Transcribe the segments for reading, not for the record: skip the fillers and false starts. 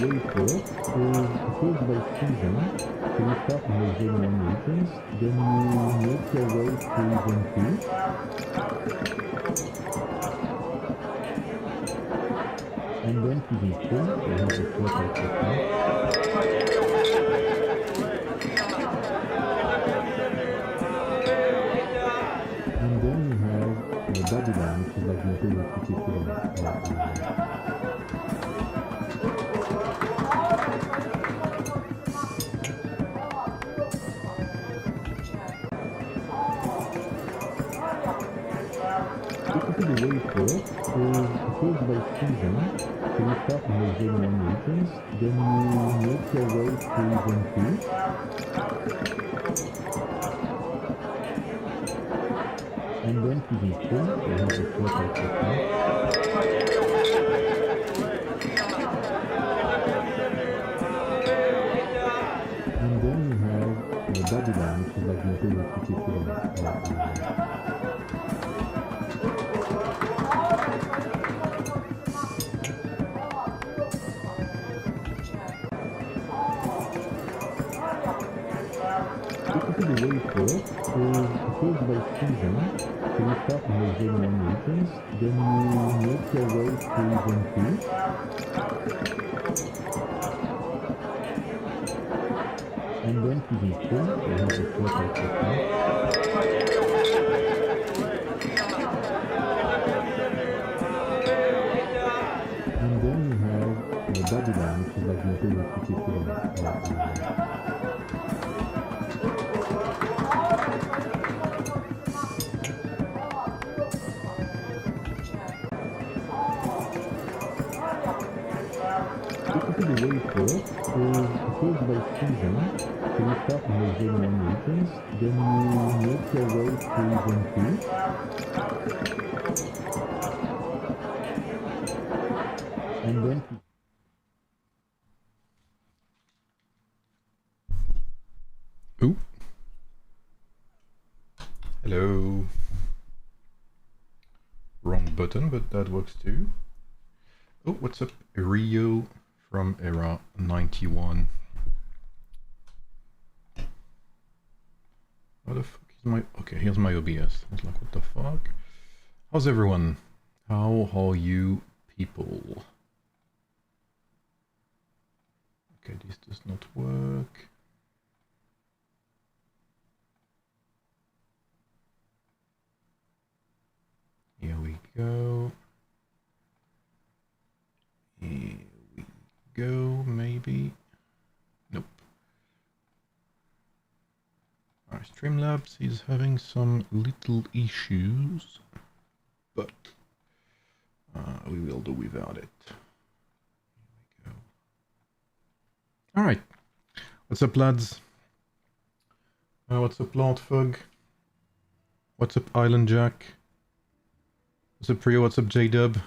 way it works is first by season, so you start in the zone 1 regions, then you make your way to zone 2, and then to zone 3, so here's the first outpost. And then you have Babylon, which is like the authority city. Basically the way it works is first by season, so you start in the zone 1 regions, then you make your way to zone 2, and then to zone 3, so here's the first outpost. And then you have Babylon, which is like the authority city. Basically the way it works is first by season, so you start in the zone 1 regions, then you make your way to zone 2, and then to zone 3, so here's the first outpost. And then you have Babylon, which is like the authority city. Basically the way it works is first by season, so you start in the zone 1 regions, then you make your way to zone 2, and then to Ooh. Hello. Wrong button, but that works too. Oh, what's up, Rio from Era 91? What the fuck is my... Okay, here's my OBS. I was like, what the fuck? How's everyone? How are you people? Okay, this does not work. Here we go. Here we go, maybe. Nope. Our Streamlabs is having some little issues, but we will do without it. Here we go. Alright. What's up, lads? What's up, Lord Fug? What's up, Island Jack? What's up, Rio? What's up, J-Dub?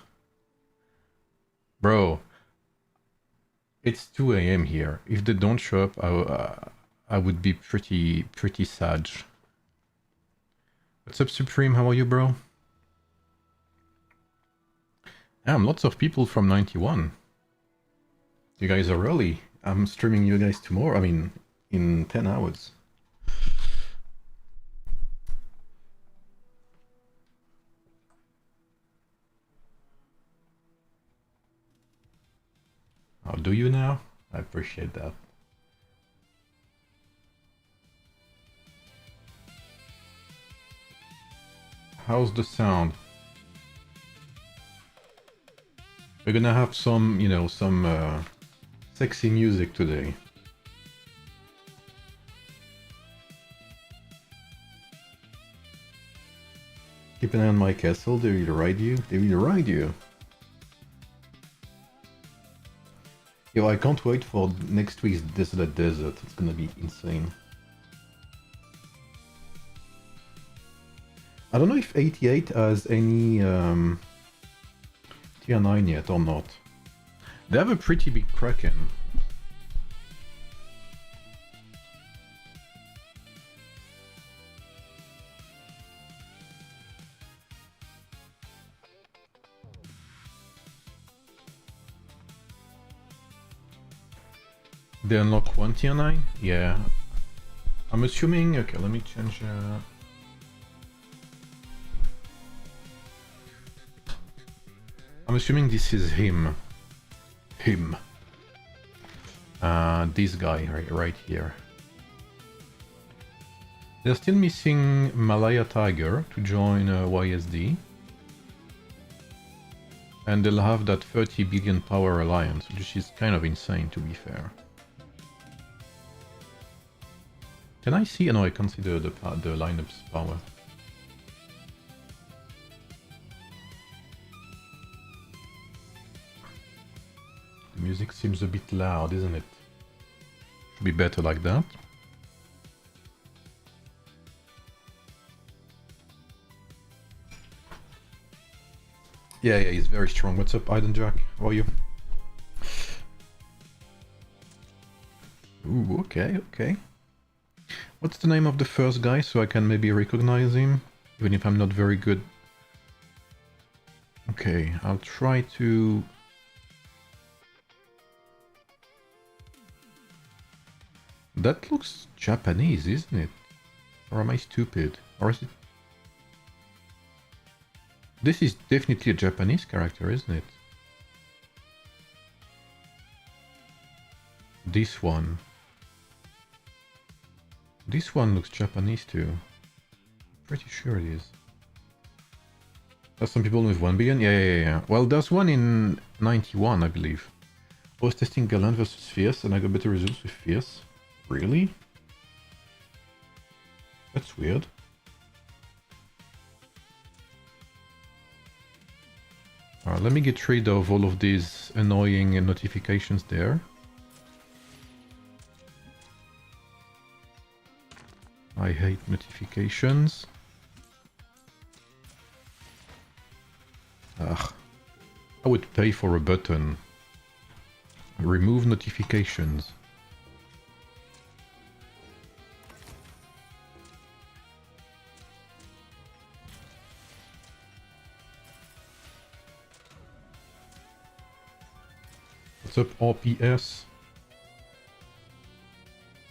Bro, it's 2 AM here. If they don't show up, I would be pretty sad. What's up, Supreme? How are you, bro? Damn, lots of people from 91. You guys are early. I'm streaming you guys tomorrow. I mean, in 10 hours. Oh, do you now? I appreciate that. How's the sound? We're gonna have some, you know, some sexy music today. Keep an eye on my castle. They will ride you. They will ride you. Yo, I can't wait for next week's Desolate Desert. It's gonna be insane. I don't know if 88 has any tier 9 yet or not. They have a pretty big Kraken. They unlock one tier 9? Yeah. I'm assuming... Okay, let me change... I'm assuming this is him. Him. This guy right here. They're still missing Malaya Tiger to join YSD. And they'll have that 30 billion power alliance, which is kind of insane to be fair. Can I see? No, I consider the lineup's power. The music seems a bit loud, isn't it? Should be better like that. Yeah, he's very strong. What's up, Aiden Jack? How are you? Ooh, okay. What's the name of the first guy so I can maybe recognize him, even if I'm not very good? Okay, I'll try to... That looks Japanese, isn't it? Or am I stupid? Or is it... This is definitely a Japanese character, isn't it? This one. This one looks Japanese too. Pretty sure it is. There's some people with 1 billion? Yeah. Well, there's one in 91, I believe. I was testing Galant versus Fierce and I got better results with Fierce. Really? That's weird. Let me get rid of all of these annoying notifications there. I hate notifications. Ugh. I would pay for a button. Remove notifications. What's up, RPS?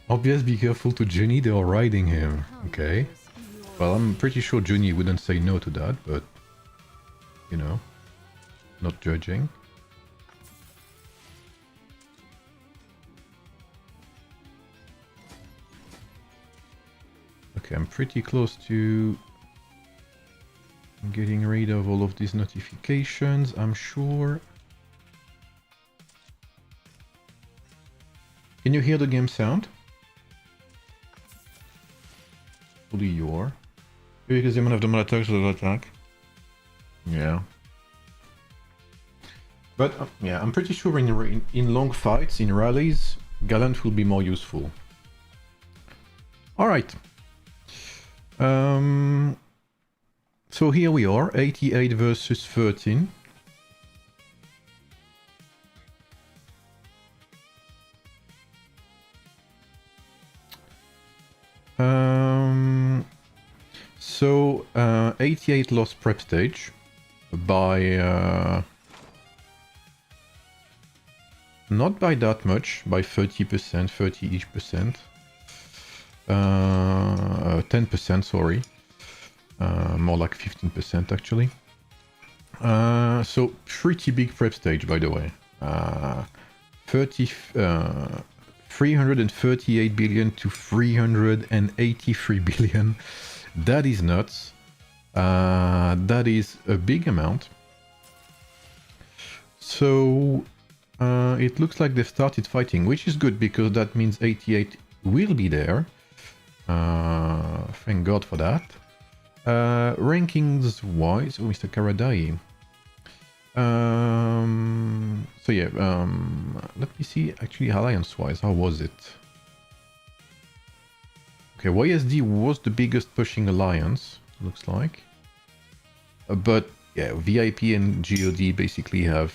RPS, be careful to Junie, they are riding him. Okay. Well, I'm pretty sure Junie wouldn't say no to that, but... You know. Not judging. Okay, I'm pretty close to... getting rid of all of these notifications, I'm sure. Can you hear the game sound? Fully your. Because you might have the more attacks or attack. Yeah. But yeah, I'm pretty sure in long fights, in rallies, Gallant will be more useful. Alright. So here we are, 88 versus 13. So 88 lost prep stage by not by that much, by 30%, 30-ish%, 10%, sorry, more like 15% actually. So pretty big prep stage, by the way. 338 billion to 383 billion. That is nuts. That is a big amount. So it looks like they've started fighting, which is good because that means 88 will be there. Thank God for that. Rankings wise, oh, Mr. Karadai. So yeah, let me see actually alliance wise, how was it? Okay, YSD was the biggest pushing alliance, looks like. But yeah, VIP and GOD basically have,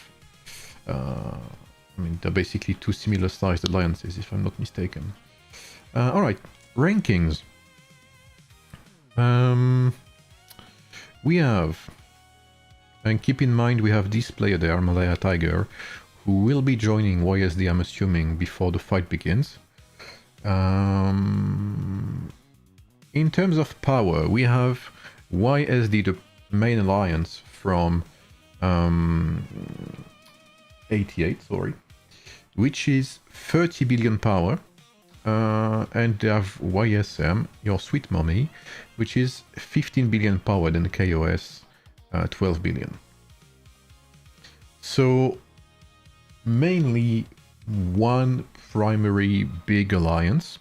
I mean, they're basically two similar sized alliances, if I'm not mistaken. Alright, rankings. We have, and keep in mind we have this player there, Malaya Tiger, who will be joining YSD, I'm assuming, before the fight begins. In terms of power, we have YSD, the main alliance from 88, sorry, which is 30 billion power. And they have YSM, your sweet mommy, which is 15 billion power, then KOS 12 billion. So mainly one primary big alliance.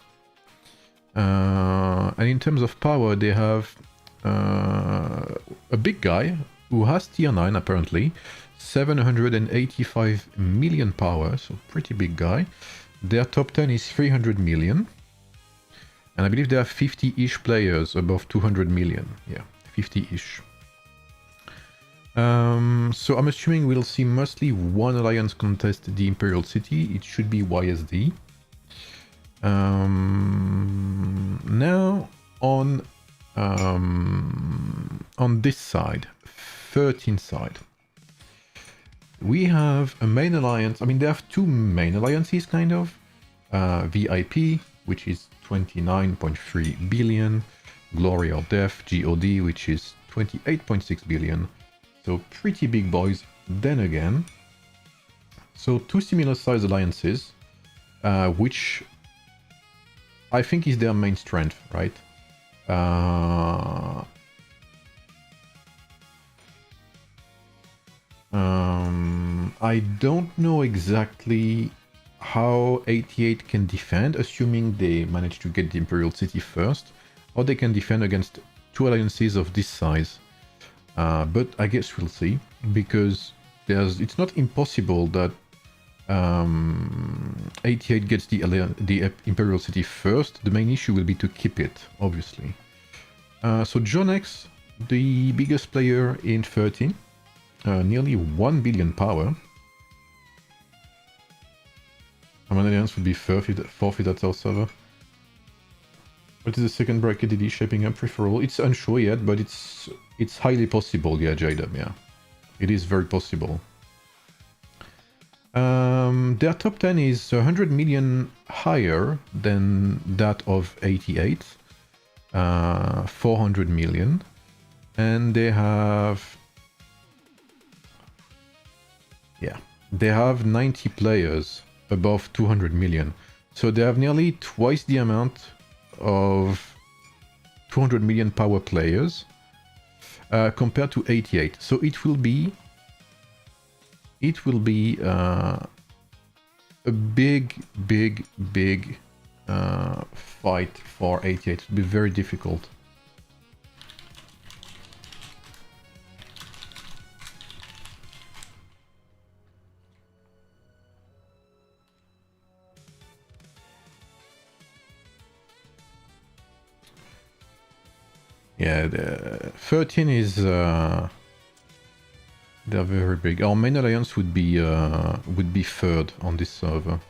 And in terms of power, they have a big guy who has tier 9 apparently, 785 million power, so pretty big guy. Their top 10 is 300 million. And I believe there are 50-ish players above 200 million. Yeah, 50-ish. So I'm assuming we'll see mostly one alliance contest the Imperial City. It should be YSD. Now on this side, 13 side, we have a main alliance. I mean, they have two main alliances, kind of. VIP, which is 29.3 billion. Glory or Death, GOD, which is 28.6 billion. So pretty big boys. Then again, so two similar size alliances, which I think is their main strength, right? I don't know exactly how 88 can defend, assuming they manage to get the Imperial City first, or they can defend against two alliances of this size. But I guess we'll see, because it's not impossible that 88 gets the Imperial City first. The main issue will be to keep it, obviously. So John X, the biggest player in 13, nearly 1 billion power. How many alliance would be forfeit at our server? What is the second bracket DD shaping up free-for-all? It's unsure yet, but it's highly possible, yeah, JW, yeah. It is very possible. Their top 10 is 100 million higher than that of 88. 400 million. And they have... yeah, they have 90 players above 200 million. So they have nearly twice the amount of 200 million power players compared to 88. So it will be a big fight for 88. It will be very difficult. Yeah, the 13 is they're very big. Our main alliance would be third on this server.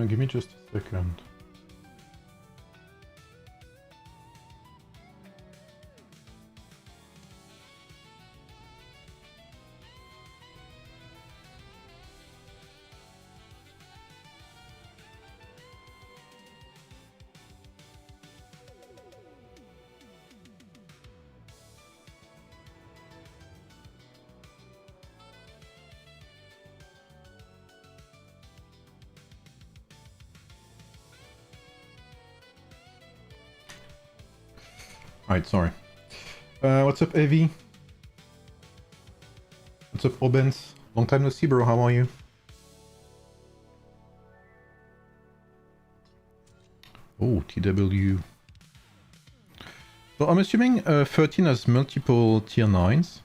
Give me just a second. Alright, sorry. What's up, Evie? What's up, Obens? Long time no see, bro. How are you? Oh, TW. So I'm assuming 13 has multiple tier 9s.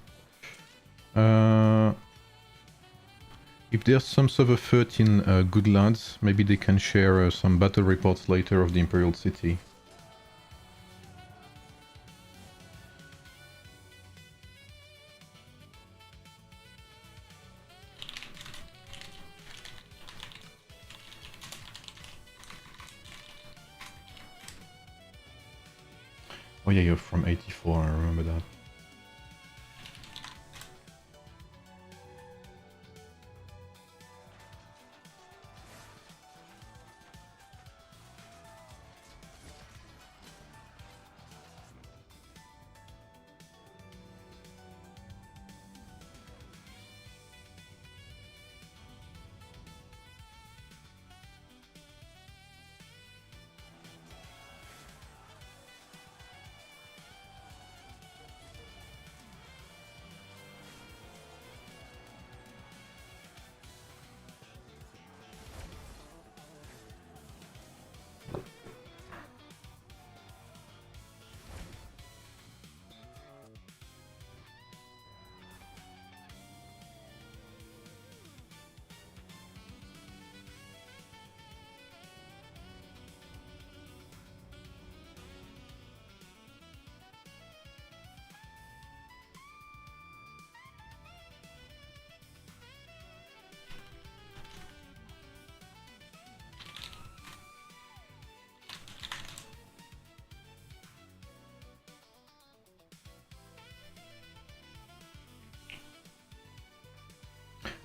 If there's some sort of 13 good lads, maybe they can share some battle reports later of the Imperial City. Oh yeah, you're from 84, I remember that.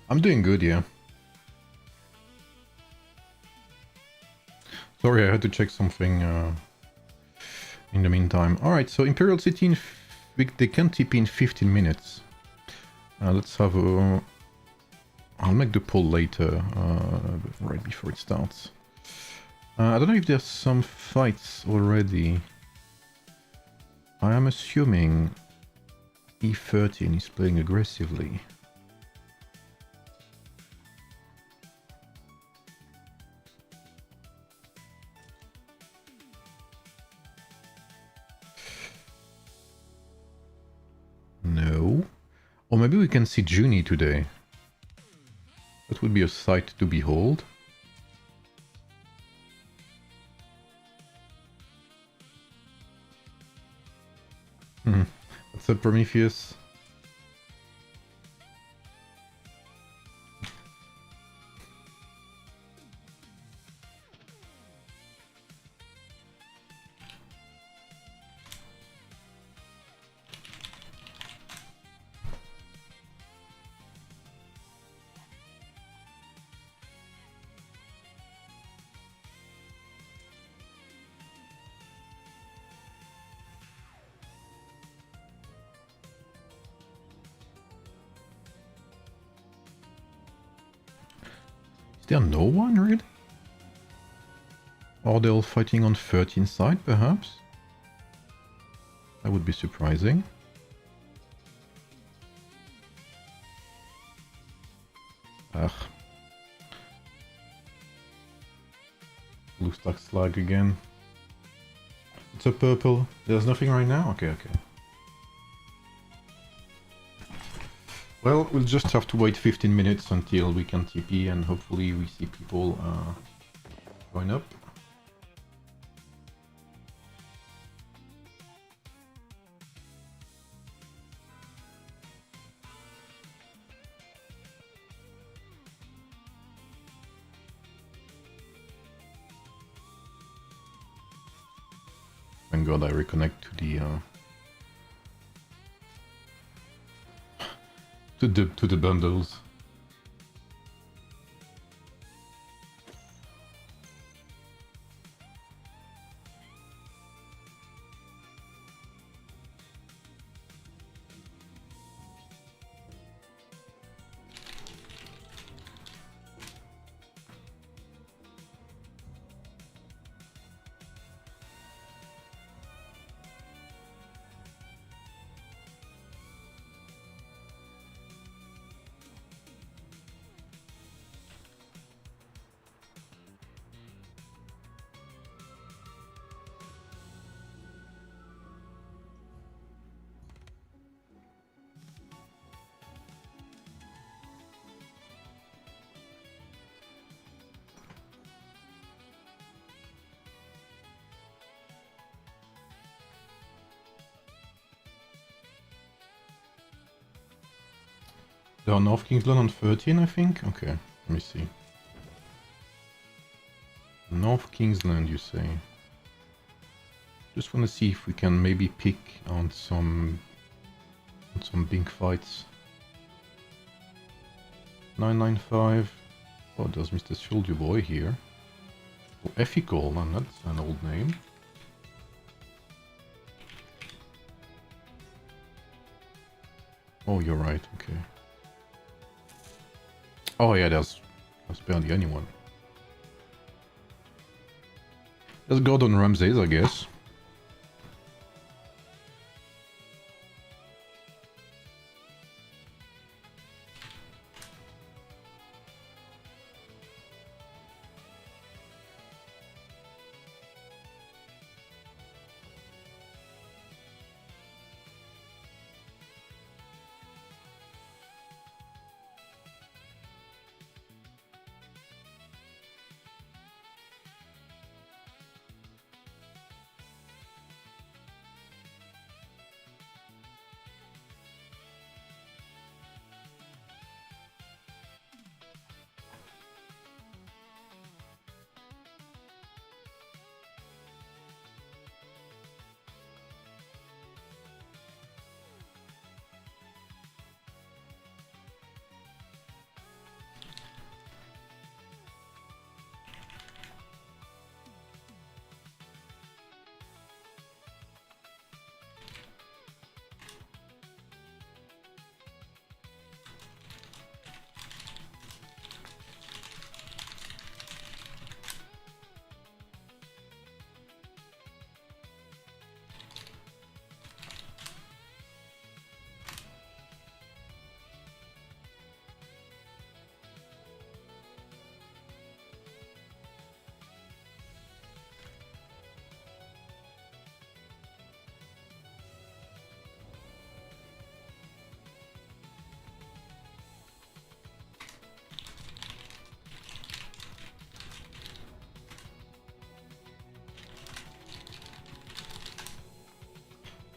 I'm doing good, yeah. Sorry, I had to check something in the meantime. Alright, so Imperial City, they can TP in 15 minutes. Let's have a... I'll make the poll later, right before it starts. I don't know if there's some fights already. I am assuming E13 is playing aggressively. No. Or maybe we can see Junie today. That would be a sight to behold. What's up, Prometheus? Is there no one, really? Are they all fighting on 13 side, perhaps? That would be surprising. Ugh. Blue stack slag again. It's a purple. There's nothing right now? Okay, okay. Well, we'll just have to wait 15 minutes until we can TP and hopefully we see people going up. Thank God I reconnect to the bundles. They are North Kingsland on 13, I think? Okay, let me see. North Kingsland, you say? Just want to see if we can maybe pick on some big fights. 995. Oh, there's Mr. Soldier Boy here. Oh, Ethical, and that's an old name. Oh, you're right, okay. Oh yeah, there's barely anyone. There's Gordon Ramsay's, I guess.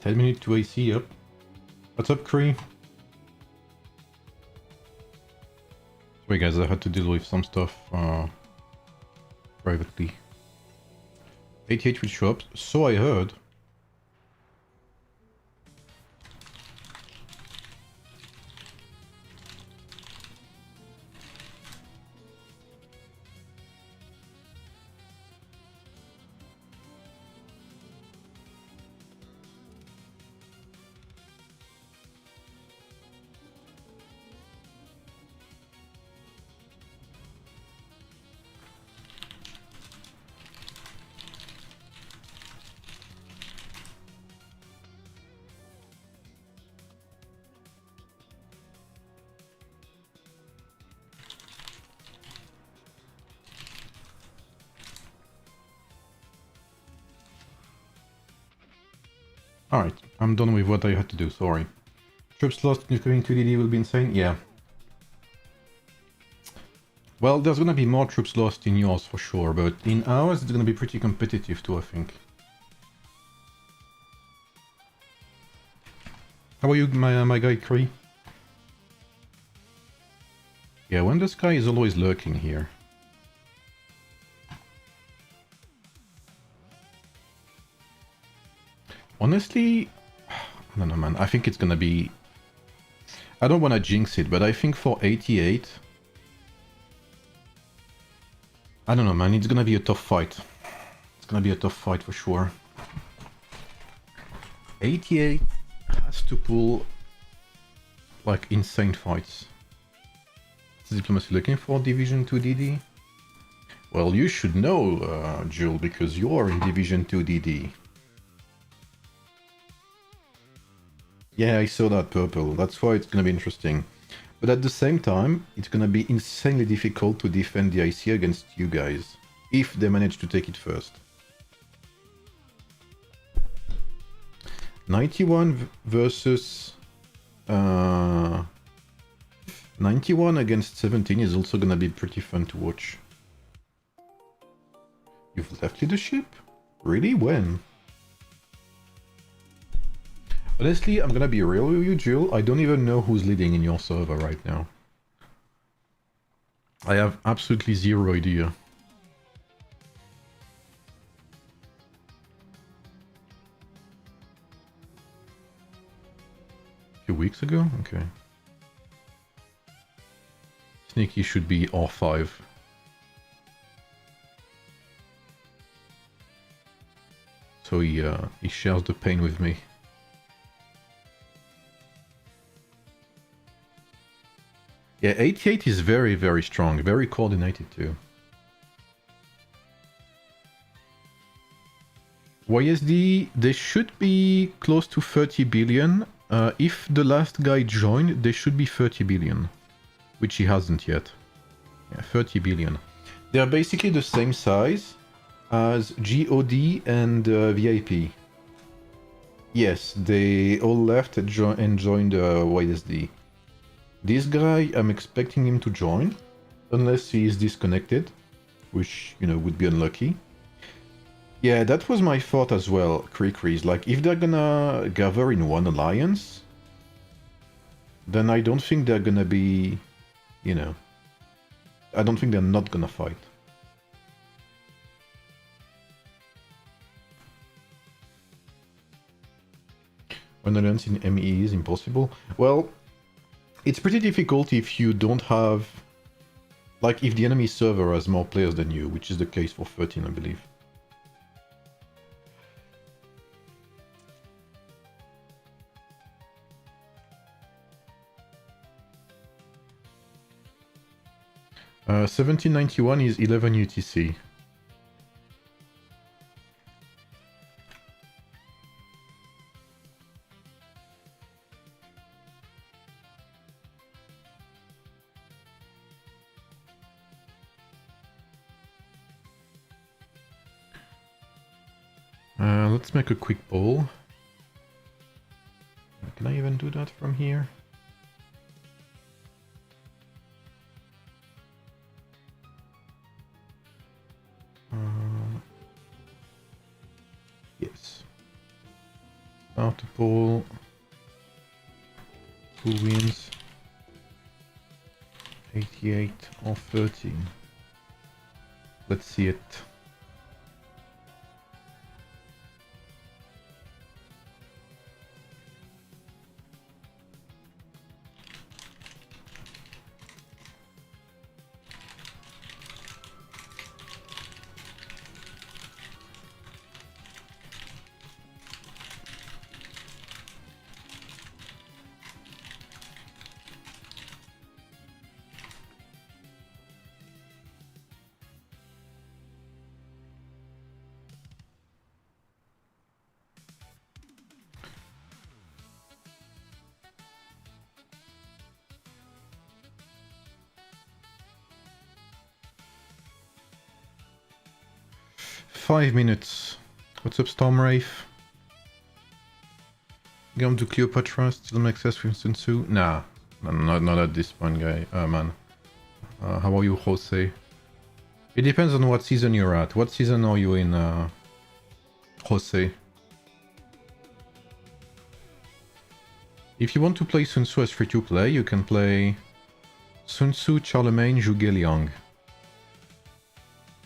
Ten minutes to AC up. What's up, Cree? Sorry guys, I had to deal with some stuff privately. 88 will show up, so I heard. Alright, I'm done with what I had to do, sorry. Troops lost in coming to DD will be insane? Yeah. Well, there's gonna be more troops lost in yours for sure, but in ours it's gonna be pretty competitive too, I think. How are you, my guy Cree? Yeah, when this guy is always lurking here. Honestly, I don't know, man. I think it's gonna be... I don't want to jinx it, but I think for 88... I don't know, man. It's gonna be a tough fight. It's gonna be a tough fight for sure. 88 has to pull like insane fights. Is diplomacy looking for Division 2 DD? Well, you should know, Jules, because you're in Division 2 DD. Yeah, I saw that purple. That's why it's gonna be interesting. But at the same time, it's gonna be insanely difficult to defend the IC against you guys, if they manage to take it first. 91 versus 91 against 17 is also gonna be pretty fun to watch. You've left leadership? Really? When? Honestly, I'm gonna be real with you, Jill. I don't even know who's leading in your server right now. I have absolutely zero idea. A few weeks ago? Okay. Sneaky should be R5. So he shares the pain with me. Yeah, 88 is very, very strong, very coordinated too. YSD, they should be close to 30 billion. If the last guy joined, they should be 30 billion, which he hasn't yet. Yeah, 30 billion. They are basically the same size as GOD and VIP. Yes, they all left and joined YSD. This guy, I'm expecting him to join, unless he is disconnected, which, you know, would be unlucky. Yeah, that was my thought as well, Creekries. Like, if they're gonna gather in one alliance, then I don't think they're gonna be, you know, I don't think they're not gonna fight. One alliance in MEE is impossible. Well, it's pretty difficult if you don't have... Like, if the enemy server has more players than you, which is the case for 13, I believe. Uh, 1791 is 11 UTC. Let's make a quick poll. Can I even do that from here? Yes. Start the poll. Who wins? 88 or 13? Let's see it. Five minutes. What's up, Stormwraith? Going to Cleopatra, still make access with Sun Tzu? Nah, not at this point, guy. Man. How are you, Jose? It depends on what season you're at. What season are you in, Jose? If you want to play Sun Tzu as free-to-play, you can play Sun Tzu, Charlemagne, Zhuge Liang.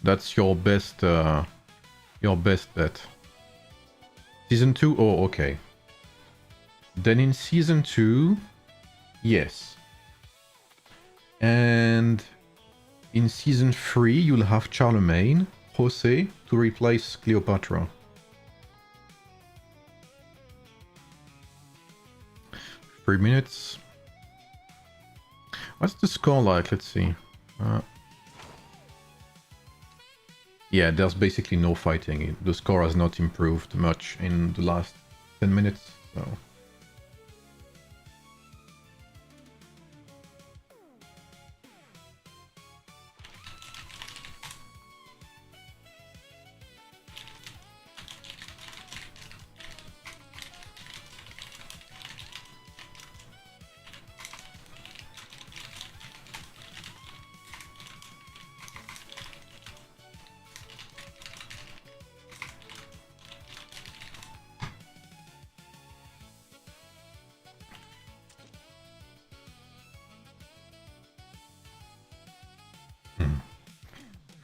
That's your best bet. Season 2? Oh, okay. Then in Season 2, yes. And in Season 3, you'll have Charlemagne, Jose, to replace Cleopatra. Three minutes. What's the score like? Let's see. Yeah, there's basically no fighting. The score has not improved much in the last 10 minutes, so...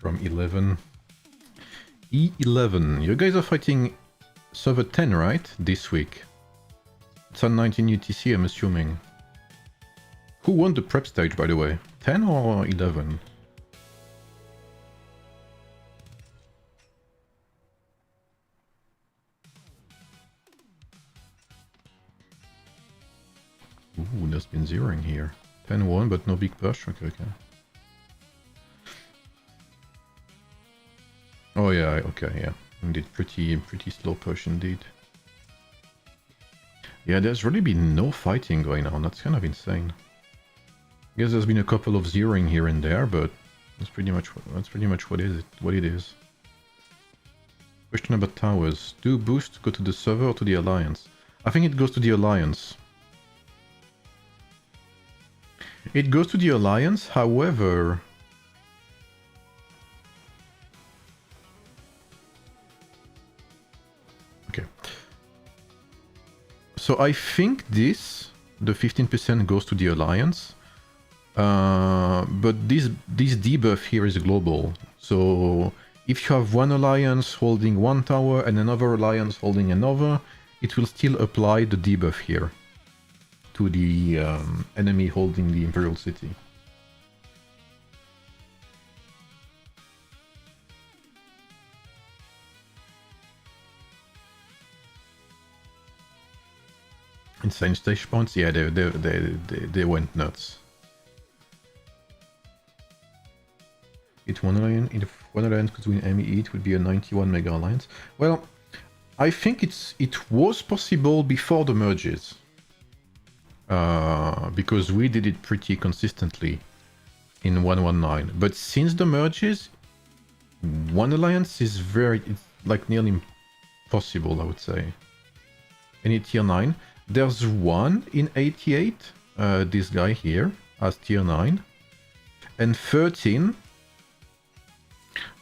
from 11. E11. You guys are fighting server 10, right? This week. It's on 19 UTC, I'm assuming. Who won the prep stage, by the way? 10 or 11? Ooh, there's been zeroing here. 10-1, but no big push. Okay, okay. Oh yeah, okay, yeah. Indeed, pretty slow push indeed. Yeah, there's really been no fighting going on. That's kind of insane. I guess there's been a couple of zeroing here and there, but that's pretty much what it is. Question about towers. Do boost go to the server or to the alliance? I think it goes to the alliance. It goes to the alliance, however... Okay. So I think this, the 15% goes to the alliance. But this debuff here is global. So if you have one alliance holding one tower and another alliance holding another, it will still apply the debuff here to the enemy holding the Imperial City. Insane stage points? Yeah, they went nuts. If one alliance could win MEE, it would be a 91 mega alliance. Well, I think it was possible before the merges. Because we did it pretty consistently in 119. But since the merges, one alliance is it's like nearly impossible, I would say. Any tier 9. There's one in 88, this guy here, as tier 9. And 13,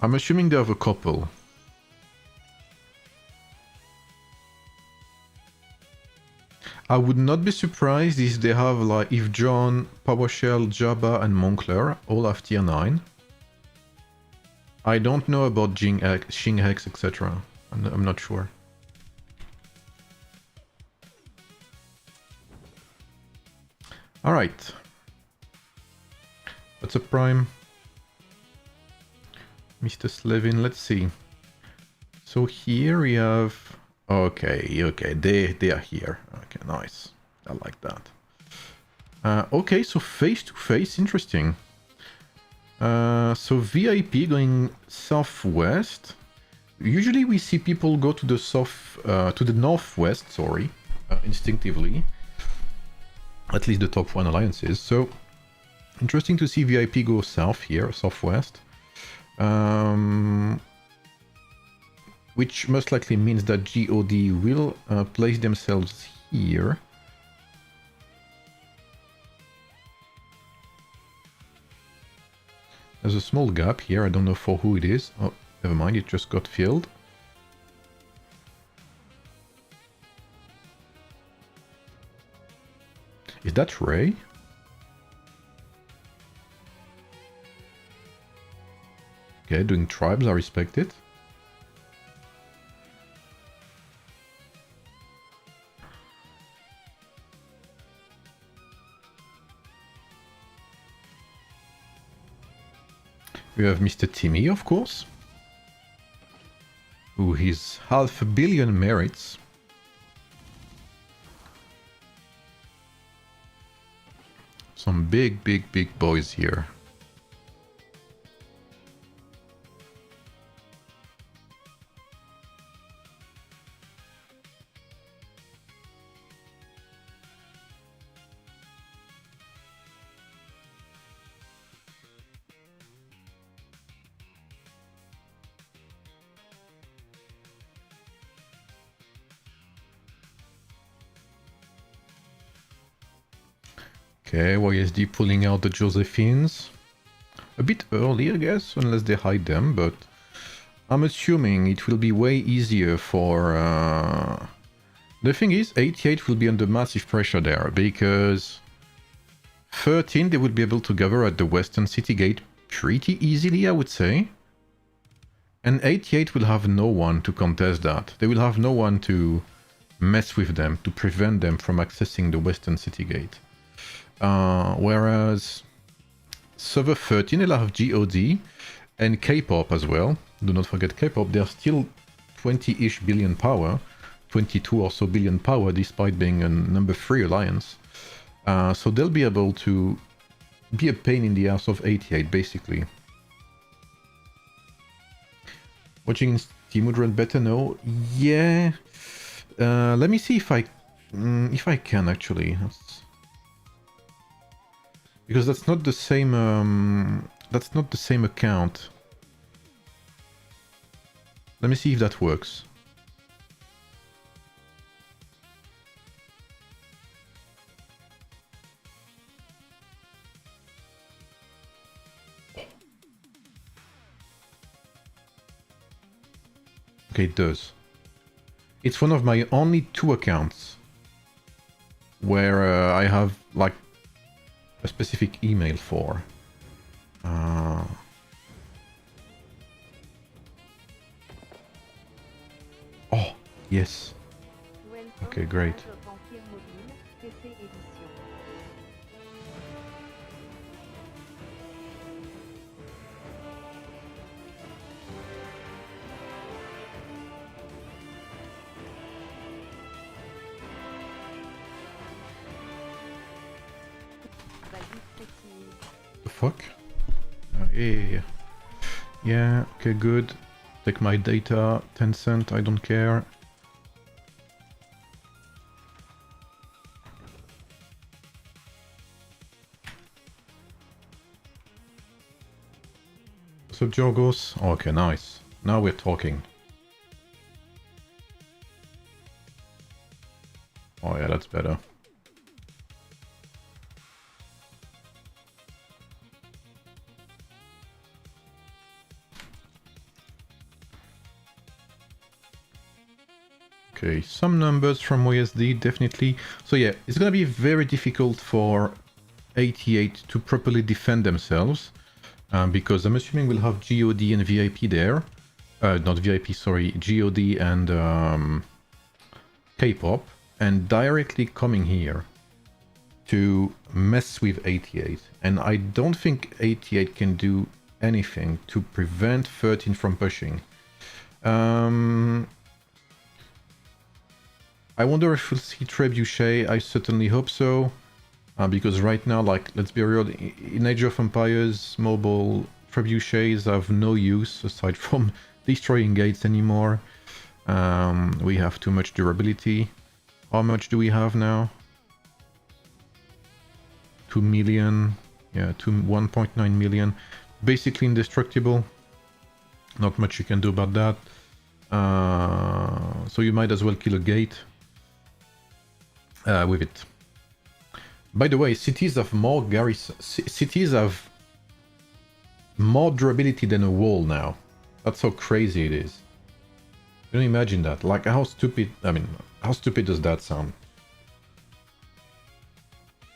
I'm assuming they have a couple. I would not be surprised if they have, like, if John, PowerShell, Jabba, and Moncler all have tier 9. I don't know about Xing Hex, etc. I'm not sure. Alright. What's up, Prime? Mr. Slevin, let's see. So here we have... Okay, they are here. Okay, nice. I like that. Okay, so face-to-face, interesting. So VIP going southwest. Usually we see people go to the northwest, sorry, instinctively. At least the top one alliances. So interesting to see VIP go south here, southwest. Which most likely means that GOD will place themselves here. There's a small gap here, I don't know for who it is. Oh, never mind, it just got filled. Is that Ray? Okay, doing tribes, I respect it. We have Mr. Timmy, of course, who has 500 million merits. Some big boys here. Okay, YSD pulling out the Josephines. A bit early, I guess, unless they hide them, but I'm assuming it will be way easier for... The thing is, 88 will be under massive pressure there, because 13 they would be able to gather at the western city gate pretty easily, I would say. And 88 will have no one to contest that. They will have no one to mess with them, to prevent them from accessing the western city gate. Whereas server 13 will have GOD and K-pop as well. Do not forget K-pop, they're still 20-ish billion power, 22 or so billion power, despite being a number 3 alliance. So they'll be able to be a pain in the ass of 88, basically. Watching Steam better? No. Yeah. Let me see if I can actually. Because that's not the same. That's not the same account. Let me see if that works. Okay, it does. It's one of my only 2 accounts where I have like a specific email for. Oh, yes. Okay, great. The fuck? Yeah. Yeah, okay, good. Take my data, 10 cents, I don't care. What's up, Jorgos? Okay, nice. Now we're talking. Oh yeah, that's better. Okay, some numbers from OSD, definitely. So yeah, it's gonna be very difficult for 88 to properly defend themselves, because I'm assuming we'll have GOD and VIP there. Not VIP, sorry, GOD and K-pop, and directly coming here to mess with 88. And I don't think 88 can do anything to prevent 13 from pushing. I wonder if we'll see Trebuchet. I certainly hope so. Because right now, like, let's be real, in Age of Empires mobile, Trebuchets have no use aside from destroying gates anymore. We have too much durability. How much do we have now? 2 million. Yeah, 1.9 million. Basically indestructible. Not much you can do about that. So you might as well kill a gate with it. By the way, cities have more cities have more durability than a wall now. That's how crazy it is. Can you imagine that? Like, how stupid, I mean, how stupid does that sound?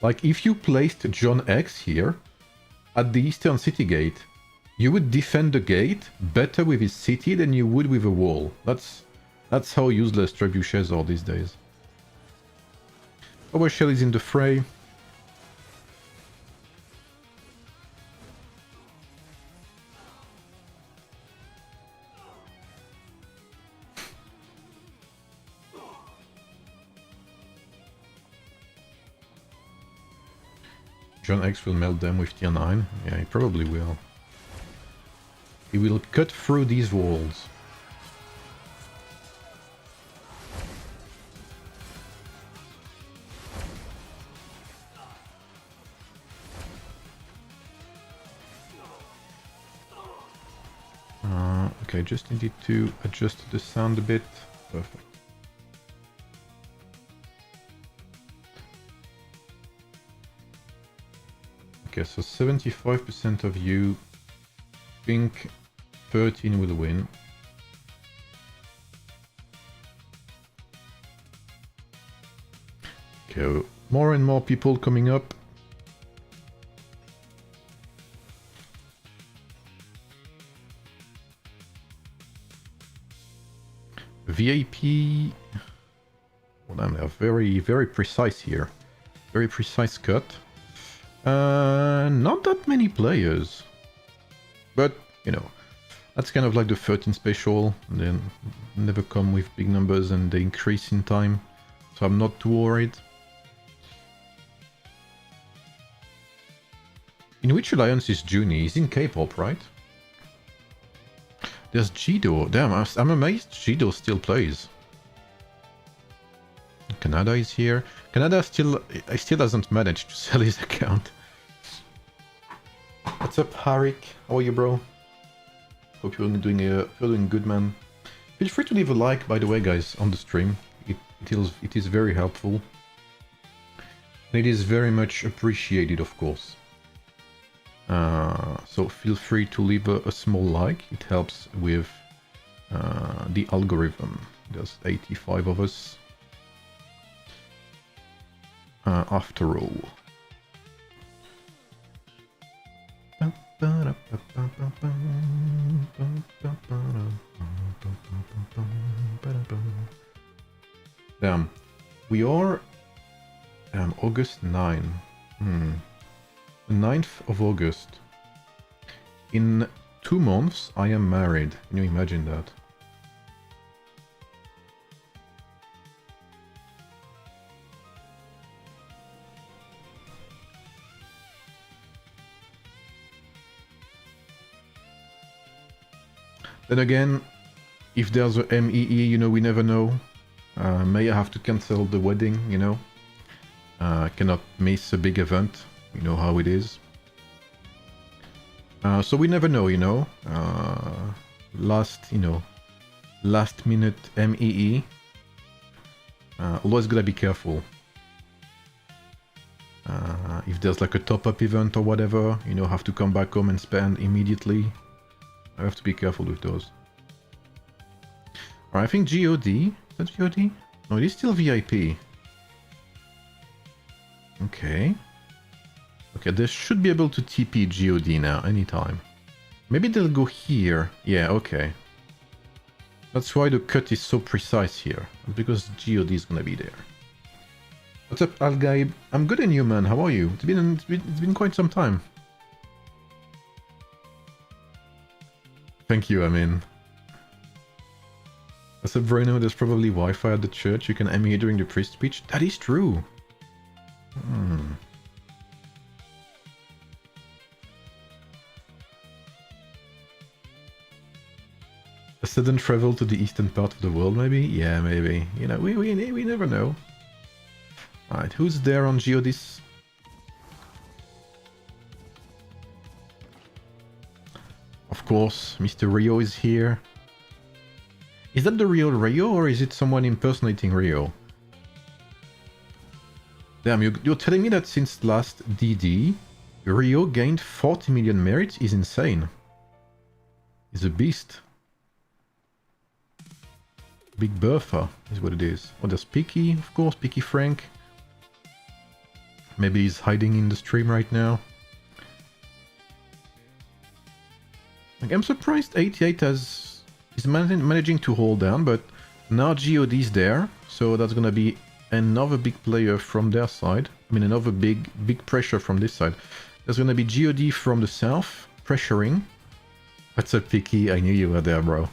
Like, if you placed John X here at the eastern city gate, you would defend the gate better with his city than you would with a wall. That's how useless trebuchets are these days. PowerShell is in the fray. John X will melt them with tier 9. Yeah, he probably will. He will cut through these walls. Okay, just needed to adjust the sound a bit. Perfect. Okay, so 75% of you think 13 will win. Okay, more and more people coming up. VIP. Well, damn, they're very, very precise here. Very precise cut. Not that many players. But, you know, that's kind of like the 13 special. They never come with big numbers and they increase in time. So I'm not too worried. In which alliance is Junie? He's in K-pop, right? There's Jido. Damn, I'm amazed Jido still plays. Canada is here. Canada still hasn't managed to sell his account. What's up, Harik? How are you, bro? Hope you're doing good, man. Feel free to leave a like, by the way, guys, on the stream. It is very helpful. And it is very much appreciated, of course. So feel free to leave a small like. It helps with the algorithm. There's 85 of us. After all. Damn. We are August 9. The 9th of August. In 2 months, I am married. Can you imagine that? Then again, if there's a MEE, you know, we never know. May I have to cancel the wedding, you know? Cannot miss a big event. You know how it is. So we never know, you know. Last minute MEE. Always gotta be careful. If there's like a top-up event or whatever, you know, have to come back home and spend immediately. I have to be careful with those. Alright, I think GOD. Is that GOD? No, it is still VIP. Okay. Okay, they should be able to TP GOD now, anytime. Maybe they'll go here. Yeah, okay. That's why the cut is so precise here. Because GOD is gonna be there. What's up, Algaib? I'm good and you, man. How are you? It's been quite some time. Thank you, I mean. What's up, Bruno? There's probably Wi-Fi at the church. You can MEE during the priest speech. That is true. A sudden travel to the eastern part of the world, maybe? Yeah, maybe. You know, we never know. Alright, who's there on Geodis? Of course, Mr. Rio is here. Is that the real Rio, or is it someone impersonating Rio? Damn, you're telling me that since last DD, Rio gained 40 million merits? Is insane. He's a beast. Big Bertha is what it is. Oh, there's Picky, of course, Picky Frank. Maybe he's hiding in the stream right now. Like, I'm surprised 88 is managing to hold down, but now GOD's there, so that's gonna be another big player from their side. I mean, another big pressure from this side. There's gonna be GOD from the south, pressuring. What's up, Picky? I knew you were there, bro.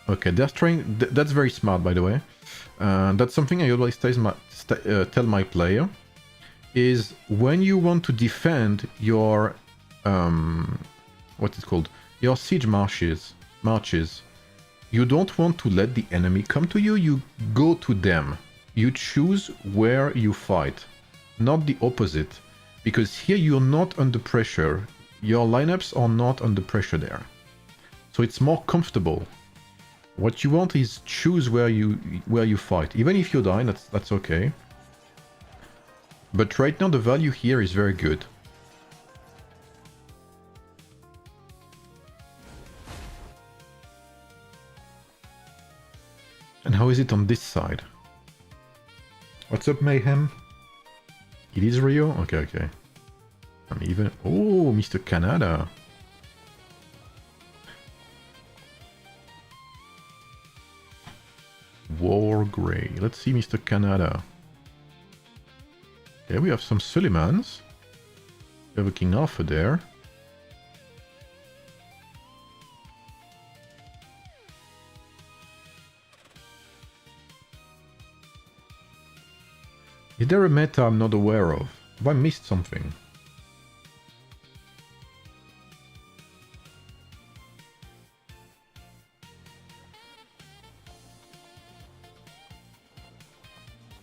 Okay, they're trying... That's very smart, by the way. That's something I always tell my player. Is when you want to defend your... what's it called? Your siege marches. You don't want to let the enemy come to you, you go to them. You choose where you fight, not the opposite. Because here you're not under pressure. Your lineups are not under pressure there. So it's more comfortable. What you want is choose where you fight. Even if you die, that's okay. But right now the value here is very good. And how is it on this side? What's up, Mayhem? It is Rio? Okay. I'm even... Oh, Mr. Canada. War Grey. Let's see Mr. Canada. Okay, we have some Suleimans. We have a King Arthur there. Is there a meta I'm not aware of? Have I missed something?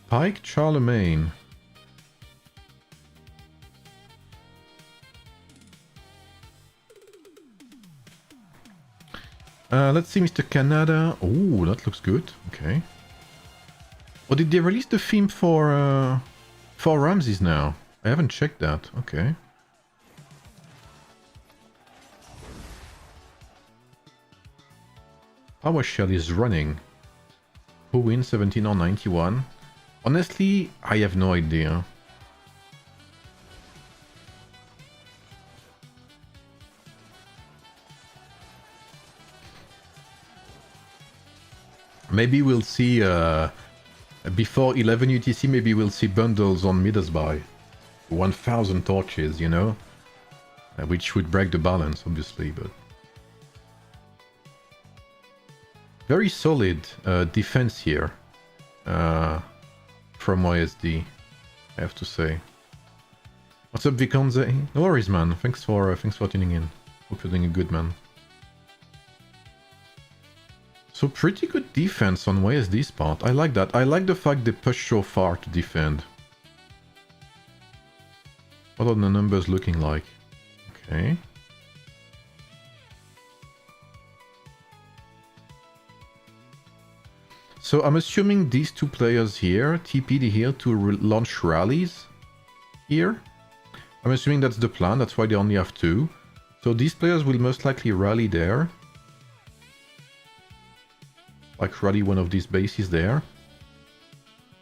Pike Charlemagne. Let's see Mr. Canada. Oh, that looks good. Okay. Oh, did they release the theme for Ramses now? I haven't checked that. Okay. Power Shell is running. Who wins, 17 or 91? Honestly, I have no idea. Maybe we'll see, before 11 UTC, maybe we'll see bundles on Midas-Buy. 1000 torches, you know? Which would break the balance, obviously, but... Very solid defense here. From YSD, I have to say. What's up, Vikonze? No worries, man. Thanks for tuning in. Hope you're doing a good, man. So pretty good defense on YSD's part. I like that. I like the fact they push so far to defend. What are the numbers looking like? Okay. So I'm assuming these two players here TP'd here to launch rallies here. I'm assuming that's the plan, that's why they only have two. So these players will most likely rally there. Like rally one of these bases there.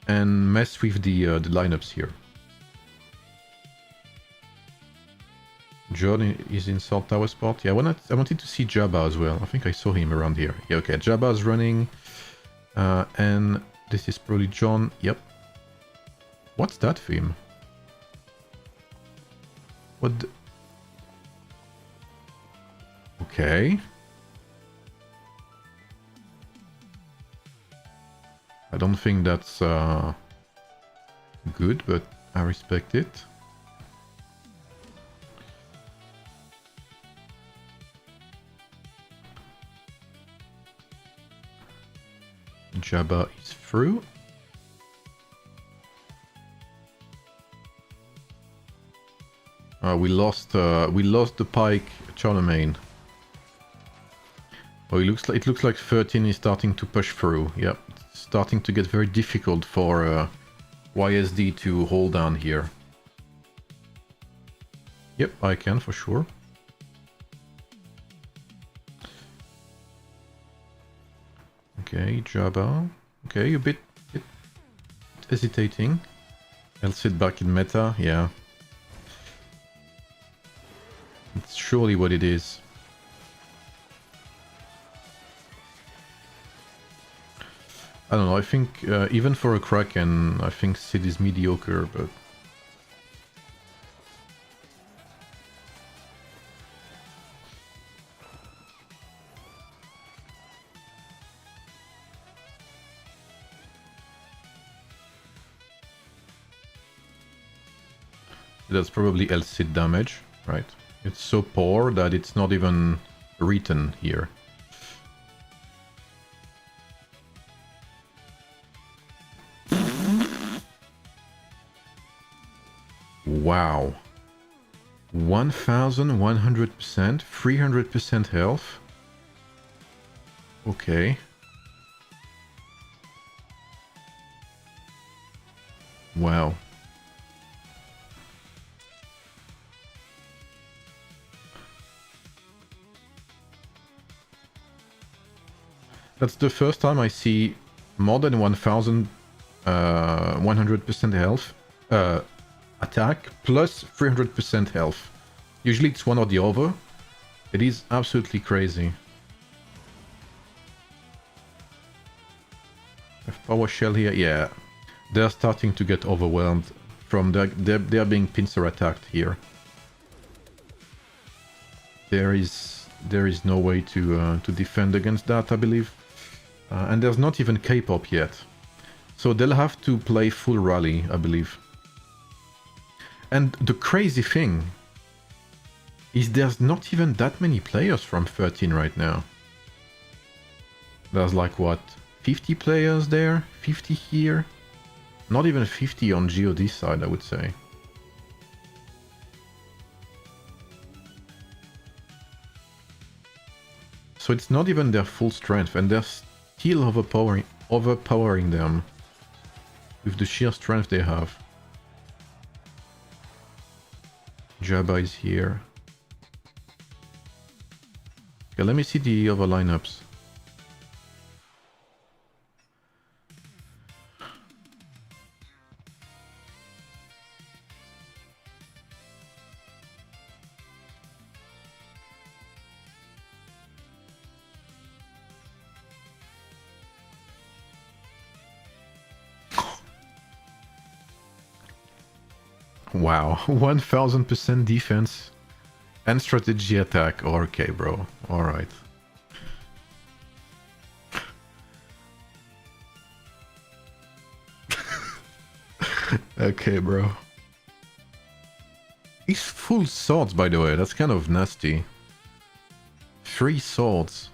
And mess with the lineups here. John is in South Tower spot. Yeah, I wanted to see Jabba as well. I think I saw him around here. Yeah, okay, Jabba's running. And this is probably John. Yep. What's that theme? What the... Okay. I don't think that's good, but I respect it. Jabba is through. We lost the Pike Charlemagne. Oh, it looks like 13 is starting to push through. Yep, it's starting to get very difficult for YSD to hold down here. Yep, I can for sure. Okay, Jabba. Okay, a bit hesitating. I'll sit back in meta, yeah. It's surely what it is. I don't know, I think even for a Kraken, I think Sid is mediocre, but... That's probably L-Sid damage, right? It's so poor that it's not even written here. Wow. 1100%, 300% health. Okay. Wow. That's the first time I see more than 1,100% health attack plus 300% health. Usually it's one or the other. It is absolutely crazy. PowerShell here, yeah. They're starting to get overwhelmed from they're being pincer attacked here. There is no way to defend against that, I believe. And there's not even K-pop yet. So they'll have to play full rally, I believe. And the crazy thing is there's not even that many players from 13 right now. There's like, what, 50 players there? 50 here? Not even 50 on GOD side, I would say. So it's not even their full strength, and they're still overpowering them with the sheer strength they have. Jabba is here. Okay, let me see the other lineups. Wow, 1000% defense and strategy attack. Okay, bro. Alright. Okay, bro. He's full swords, by the way. That's kind of nasty. 3 swords.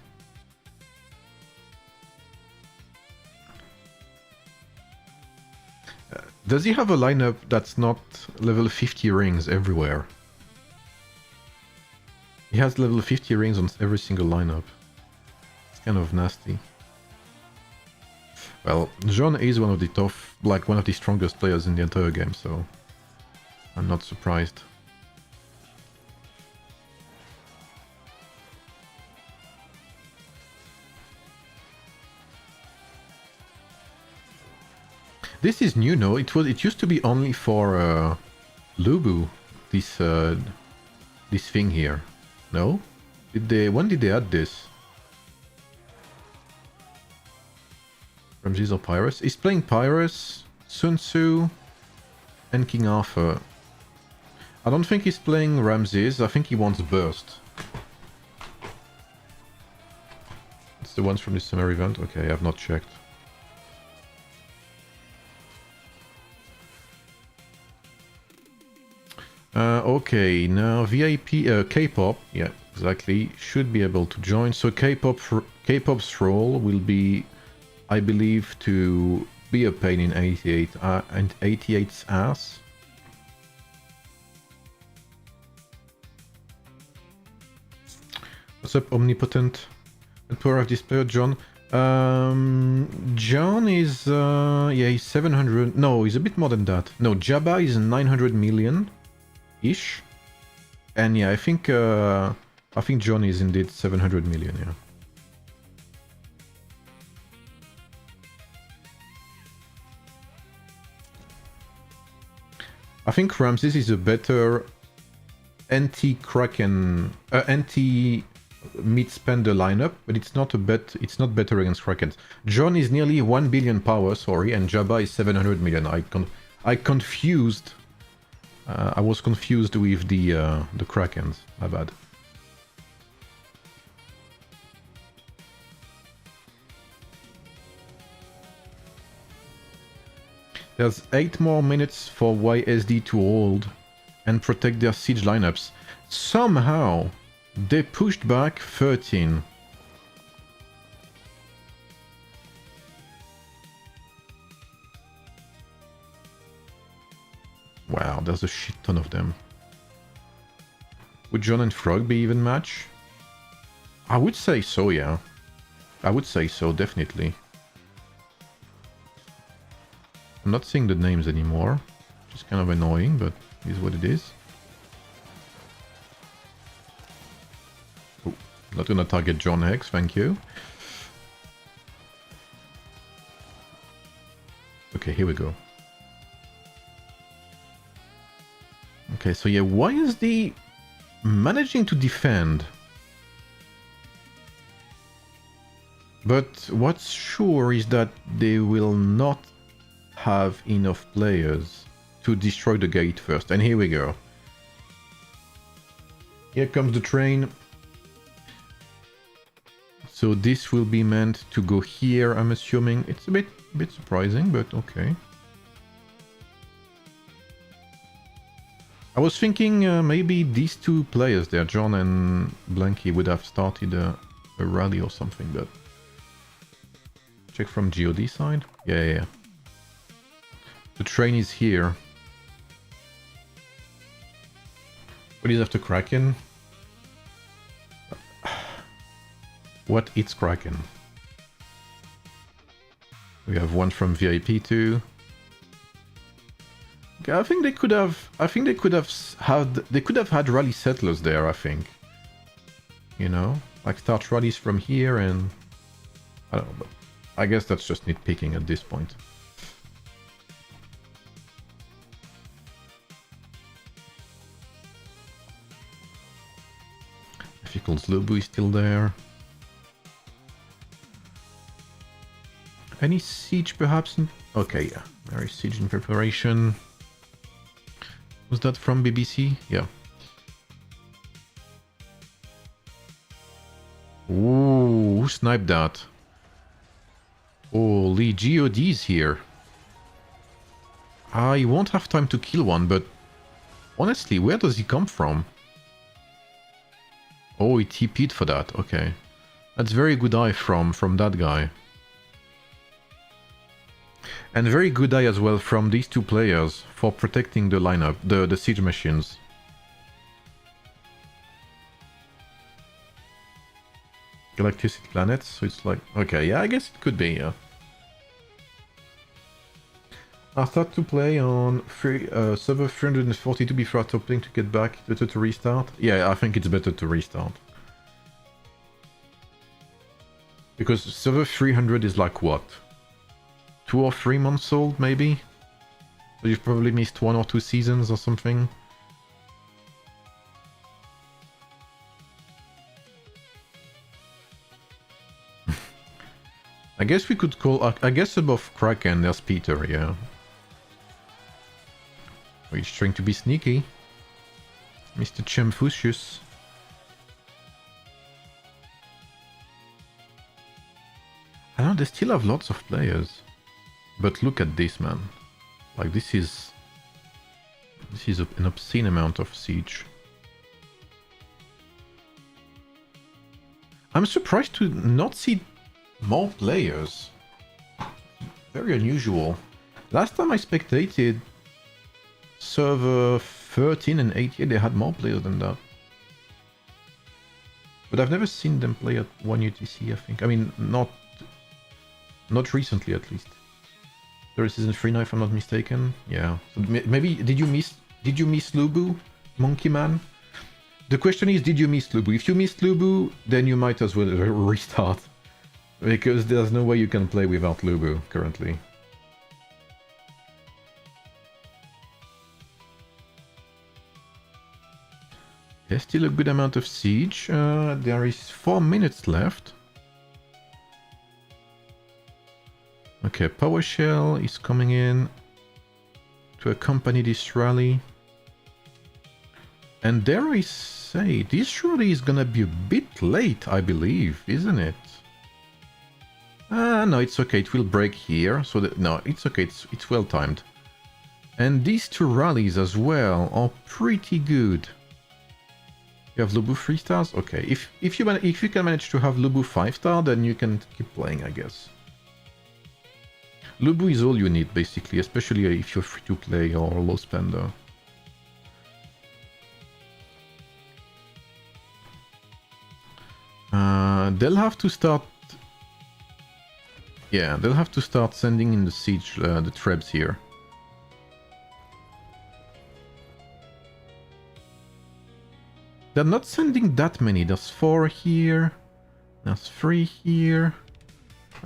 Does he have a lineup that's not level 50 rings everywhere? He has level 50 rings on every single lineup. It's kind of nasty. Well, John is one of the tough, like one of the strongest players in the entire game, so I'm not surprised. This is new, no? It used to be only for Lubu, this thing here. No? When did they add this? Ramses or Pyrrhus? He's playing Pyrrhus, Sun Tzu, and King Arthur. I don't think he's playing Ramses, I think he wants Burst. It's the ones from the summer event? Okay, I have not checked. Okay, now VIP, K-pop, yeah, exactly, should be able to join. So K-pop's role will be, I believe, to be a pain in 88 and 88's ass. What's up, Omnipotent? And power of this player, John. John is, yeah, he's 700. No, he's a bit more than that. No, Jabba is 900 million. Ish, and yeah, I think John is indeed 700 million. Yeah. I think Ramses is a better anti-Kraken, anti-meat spender lineup, but it's not better against Krakens. John is nearly 1 billion power, sorry, and Jabba is 700 million. I confused. I was confused with the Krakens. My bad. There's 8 more minutes for YSD to hold and protect their siege lineups. Somehow, they pushed back 13. Wow, there's a shit ton of them. Would John and Frog be even match? I would say so, yeah. I would say so, definitely. I'm not seeing the names anymore, which is kind of annoying, but it is what it is. Oh, not gonna target John Hex, thank you. Okay, here we go. Okay, so yeah, why is the managing to defend But what's sure is that they will not have enough players to destroy the gate first. And here we go. Here comes the train. So this will be meant to go here, I'm assuming. It's a bit surprising, but okay. I was thinking maybe these two players there, John and Blanky, would have started a rally or something, but... Check from GOD side? Yeah. The train is here. What is after Kraken? What is Kraken? We have one from VIP too. Okay, I think they could have had rally settlers there, I think. You know? Like start rallies from here and... I don't know, but I guess that's just nitpicking at this point. Difficult Lubu is still there. Any siege perhaps? Okay, yeah. There is siege in preparation. Was that from BBC? Yeah. Ooh, who sniped that? Holy GOD's here. I won't have time to kill one, but honestly, where does he come from? Oh, he TP'd for that. Okay. That's very good eye from that guy. And very good eye as well from these two players for protecting the lineup, the siege machines. Galacticity planets, so it's like... Okay, yeah, I guess it could be, yeah. I start to play on server 342 before toppling to get back to restart. Yeah, I think it's better to restart. Because server 300 is like what? 2 or 3 months old, maybe? So you've probably missed 1 or 2 seasons or something. I guess we could call... I guess above Kraken there's Peter, yeah. He's trying to be sneaky. Mr. Chemfusius. I know they still have lots of players. But look at this, man. Like, this is an obscene amount of siege. I'm surprised to not see more players. Very unusual. Last time I spectated server 13 and 88, they had more players than that. But I've never seen them play at 1 UTC, I think. I mean, not recently at least. There is season 3 now, if I'm not mistaken. Yeah. So maybe did you miss Lubu, Monkey Man? The question is, did you miss Lubu? If you missed Lubu, then you might as well restart. Because there's no way you can play without Lubu currently. There's still a good amount of siege. There is 4 minutes left. Okay, PowerShell is coming in to accompany this rally. And dare I say, this rally is gonna be a bit late, I believe, isn't it? No, it's okay, it will break here. So that, no, it's okay, it's well timed. And these two rallies as well are pretty good. You have Lubu 3 stars? Okay, if you can manage to have Lubu 5 star, then you can keep playing, I guess. Lubu is all you need, basically, especially if you're free to play or low spender. They'll have to start... Yeah, they'll have to start sending in the siege, the trebs here. They're not sending that many. There's 4 here. There's 3 here.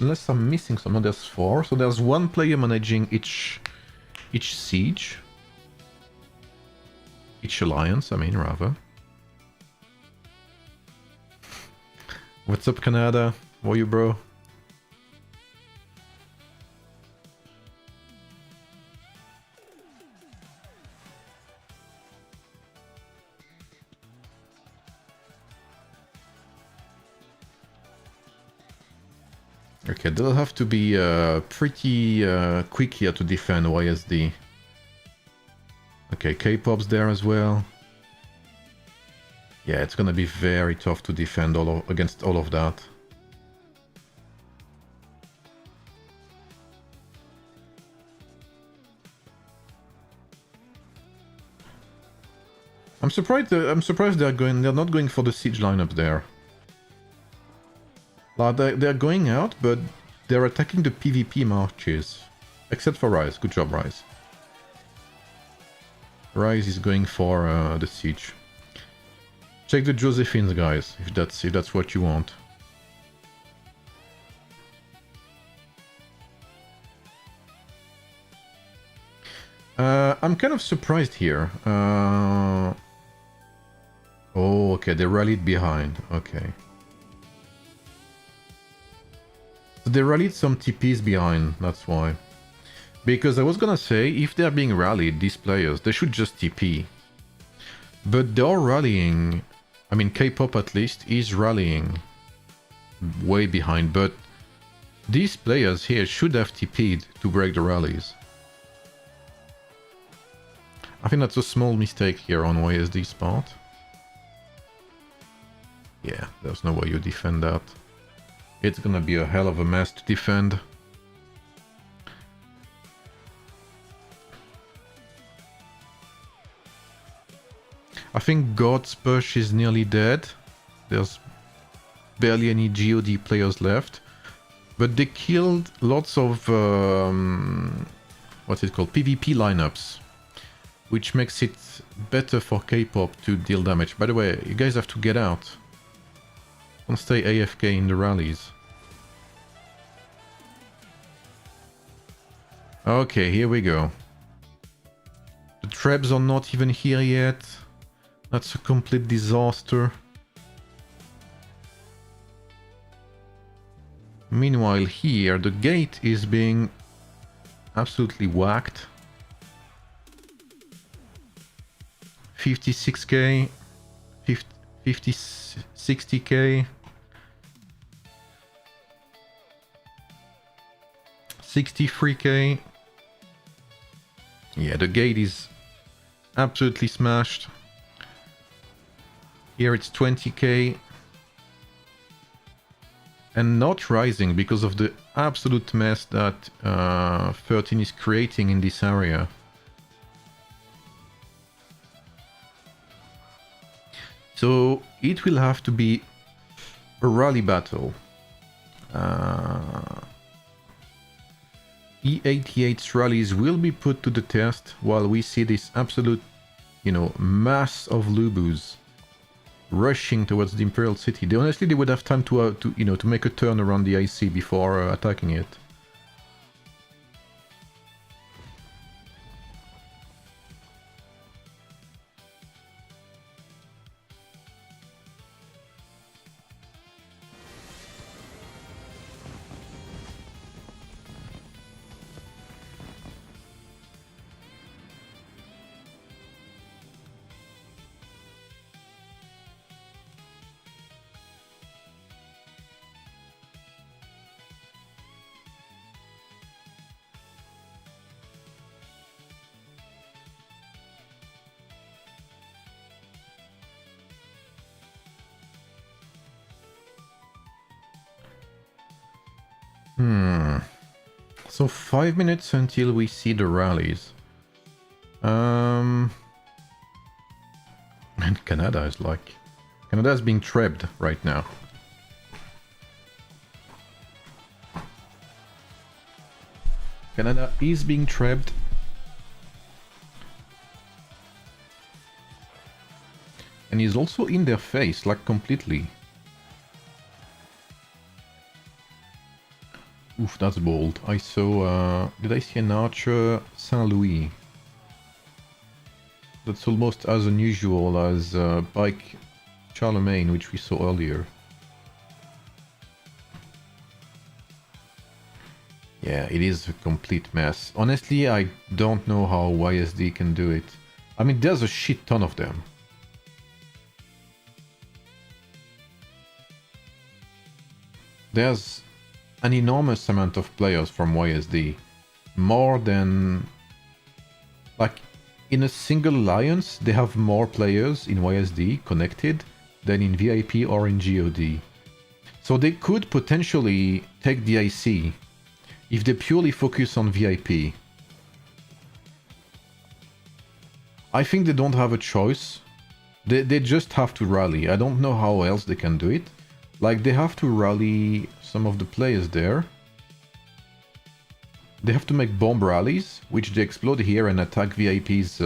Unless I'm missing some. No, there's 4. So there's 1 player managing each siege. Each alliance, I mean, rather. What's up, Canada? How are you, bro? Okay, they'll have to be pretty quick here to defend YSD. Okay, K-pop's there as well. Yeah, it's gonna be very tough to defend against all of that. I'm surprised they're not going for the siege lineup there. Like they're going out, but they're attacking the PvP marches. Except for Rise. Good job, Rise. Rise is going for the siege. Check the Josephines, guys, if that's what you want. I'm kind of surprised here. Oh, okay, they rallied behind. Okay. So they rallied some TPs behind, that's why. Because I was gonna say, if they're being rallied, these players, they should just TP. But they're rallying... I mean, K-pop at least is rallying way behind, but these players here should have TP'd to break the rallies. I think that's a small mistake here on YSD's part. Yeah, there's no way you defend that. It's gonna be a hell of a mess to defend. I think God's Push is nearly dead. There's barely any GOD players left. But they killed lots of, what's it called, PvP lineups. Which makes it better for K-pop to deal damage. By the way, you guys have to get out. Don't stay AFK in the rallies. Okay, here we go. The Trebs are not even here yet. That's a complete disaster. Meanwhile here, the gate is being absolutely whacked. 56k, 60k, 63k. Yeah, the gate is absolutely smashed. Here it's 20k. And not rising because of the absolute mess that 13 is creating in this area. So it will have to be a rally battle. E88's rallies will be put to the test while we see this absolute, mass of Lubus rushing towards the Imperial City. They would have time to make a turn around the IC before attacking it. So 5 minutes until we see the rallies. And Canada is being trapped right now. Canada is being trapped. And he's also in their face, completely. Oof, that's bold. I saw... did I see an archer? Saint-Louis. That's almost as unusual as Pike Charlemagne, which we saw earlier. Yeah, it is a complete mess. Honestly, I don't know how YSD can do it. I mean, there's a shit ton of them. There's an enormous amount of players from YSD. More than... Like, in a single alliance, they have more players in YSD connected than in VIP or in GOD. So they could potentially take the IC if they purely focus on VIP. I think they don't have a choice. They just have to rally. I don't know how else they can do it. Like, they have to rally some of the players there. They have to make bomb rallies, which they explode here and attack VIP's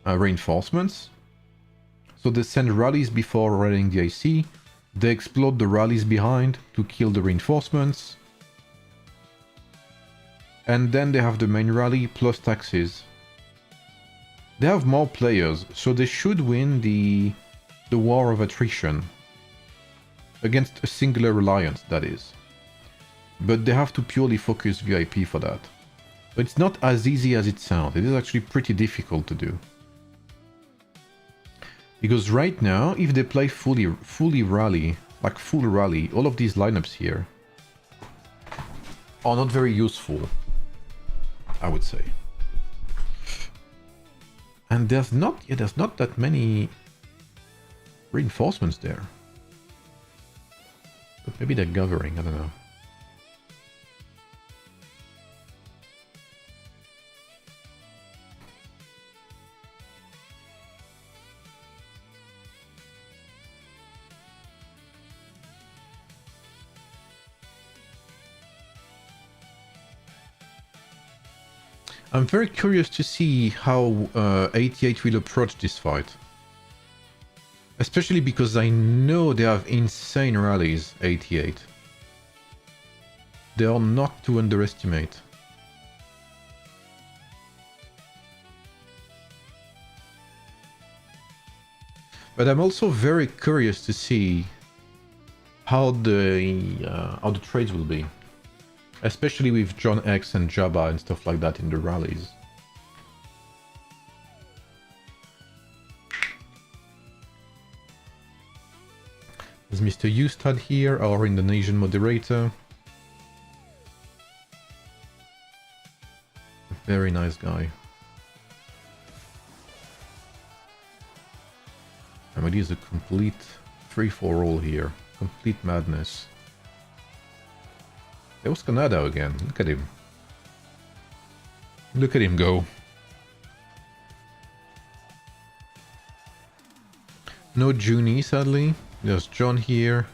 reinforcements. So they send rallies before rallying the IC. They explode the rallies behind to kill the reinforcements. And then they have the main rally plus taxes. They have more players, so they should win the war of attrition. Against a singular alliance, that is. But they have to purely focus VIP for that. But it's not as easy as it sounds. It is actually pretty difficult to do. Because right now, if they play fully rally, like full rally, all of these lineups here are not very useful, I would say. And there's not that many reinforcements there. But maybe they're gathering, I don't know. I'm very curious to see how 88 will approach this fight. Especially because I know they have insane rallies, 88. They are not to underestimate. But I'm also very curious to see how the trades will be. Especially with John X and Jabba and stuff like that in the rallies. There's Mr. Ustad here, our Indonesian moderator. Very nice guy. I mean, it is a complete free-for-all here. Complete madness. There was Canada again. Look at him. Look at him go. No Junie, sadly. There's John here.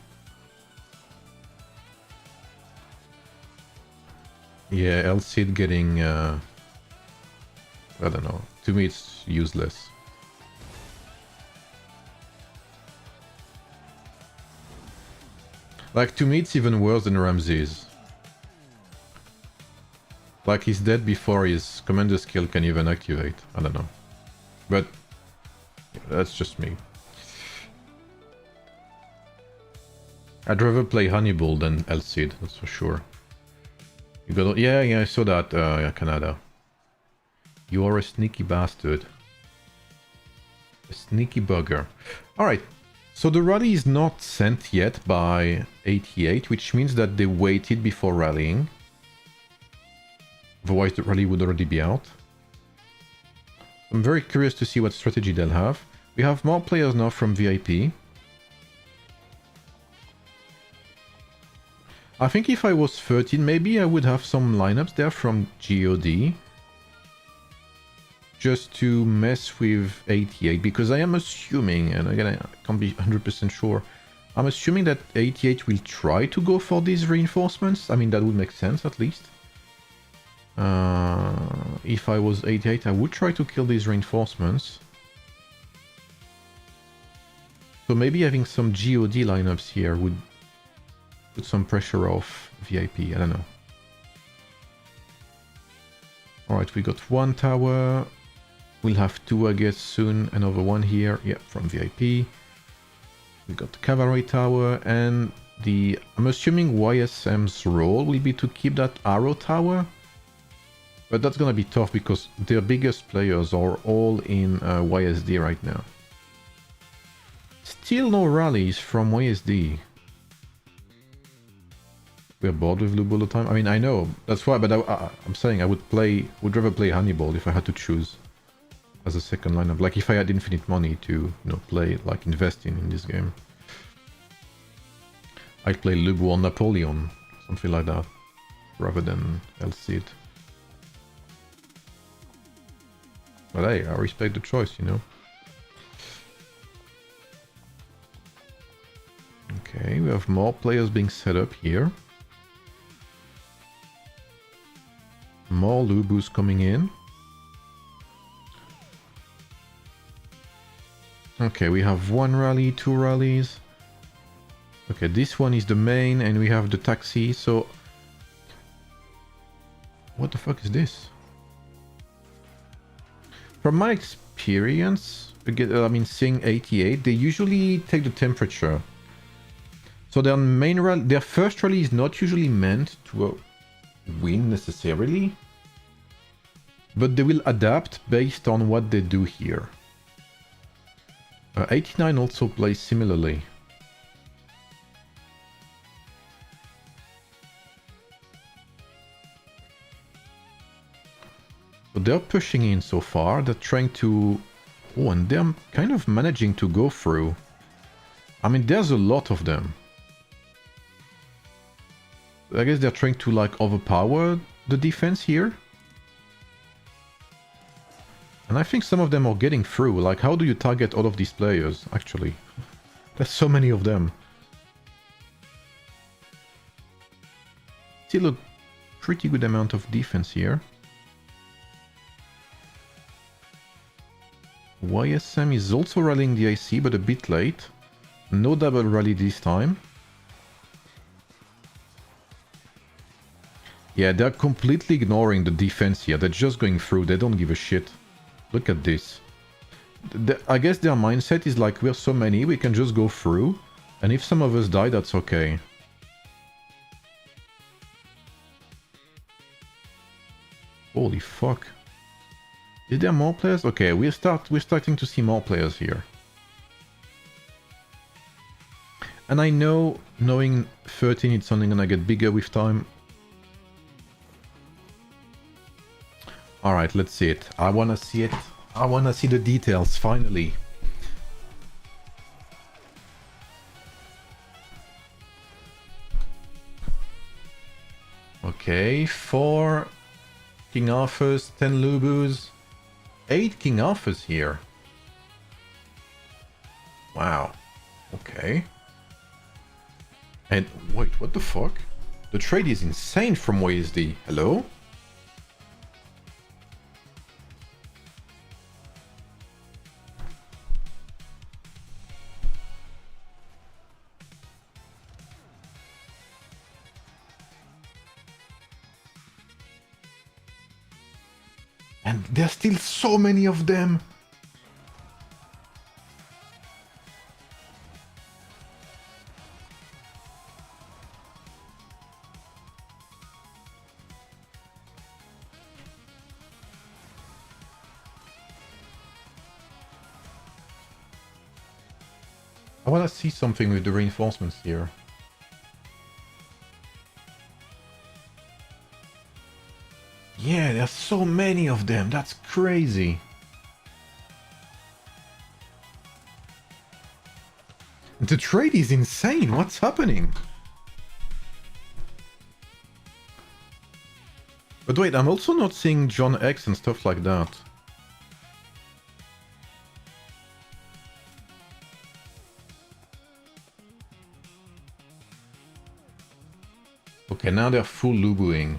Yeah, El Cid getting... I don't know. To me, it's useless. Like, to me, it's even worse than Ramses. Like, he's dead before his commander skill can even activate. I don't know. But yeah, that's just me. I'd rather play Hannibal than El Cid, that's for sure. You got... Yeah, I saw that, yeah, Canada. You are a sneaky bastard. A sneaky bugger. Alright, so the rally is not sent yet by 88, which means that they waited before rallying. Otherwise the rally would already be out. I'm very curious to see what strategy they'll have. We have more players now from VIP. I think if I was 13, maybe I would have some lineups there from GOD. Just to mess with 88, because I am assuming, and again I can't be 100% sure, I'm assuming that 88 will try to go for these reinforcements. I mean, that would make sense at least. If I was 88, I would try to kill these reinforcements. So maybe having some GOD lineups here would put some pressure off VIP, I don't know. Alright, we got one tower. We'll have two, I guess, soon. Another one here, yeah, from VIP. We got the cavalry tower, and the... I'm assuming YSM's role will be to keep that arrow tower. But that's gonna be tough because their biggest players are all in YSD right now. Still no rallies from YSD. we're bored with Lubu all the time. I mean, I know that's why, but I'm saying I would rather play Hannibal if I had to choose as a second lineup. Like if I had infinite money to, you know, play, like invest in this game, I'd play Lubu or Napoleon, something like that, rather than El Cid. But hey, I respect the choice, you know. Okay, we have more players being set up here. More Lubus coming in. Okay, we have 1 rally, 2 rallies. Okay, this one is the main and we have the taxi, so... What the fuck is this? From my experience, again, I mean, seeing 88, they usually take the temperature. So their first rally is not usually meant to win necessarily, but they will adapt based on what they do here. 89 also plays similarly. So they're pushing in so far, they're trying to... Oh, and they're kind of managing to go through. I mean, there's a lot of them. I guess they're trying to, like, overpower the defense here. And I think some of them are getting through. Like, how do you target all of these players, actually? There's so many of them. Still a pretty good amount of defense here. YSM is also rallying the IC, but a bit late. No double rally this time. Yeah, they're completely ignoring the defense here. They're just going through. They don't give a shit. Look at this. I guess their mindset is like, we're so many, we can just go through. And if some of us die, that's okay. Holy fuck. Is there more players? Okay, we're starting to see more players here. And I know, knowing 13, it's only gonna get bigger with time. Alright, let's see it. I wanna see it. I wanna see the details, finally. Okay, 4 King Arthurs, 10 Lubus, 8 King Arthurs here. Wow. Okay. And wait, what the fuck? The trade is insane from WSD. Hello? And there's still so many of them. I want to see something with the reinforcements here. Yeah, there's so many of them. That's crazy. The trade is insane. What's happening? But wait, I'm also not seeing John X and stuff like that. Okay, now they're full Lubuing.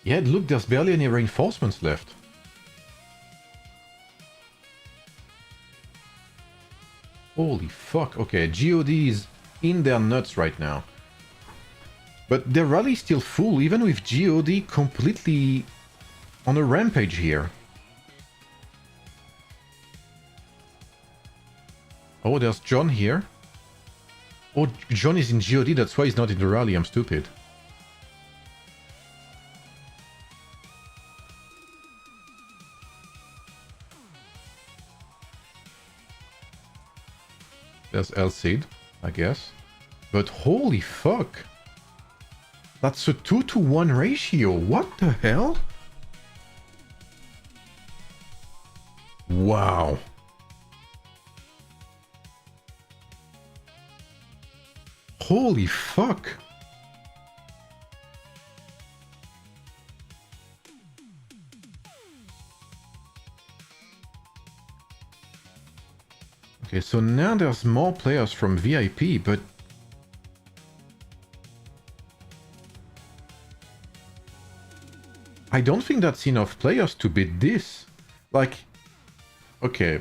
Yeah, look, there's barely any reinforcements left. Holy fuck. Okay, God is in their nuts right now. But their rally is still full, even with God completely on a rampage here. Oh, there's John here. Oh, John is in God, that's why he's not in the rally, I'm stupid. There's El Cid. I guess. But holy fuck! That's a 2-to-1 ratio. What the hell? Wow. Holy fuck. Okay, so now there's more players from VIP, but I don't think that's enough players to beat this. Like, okay.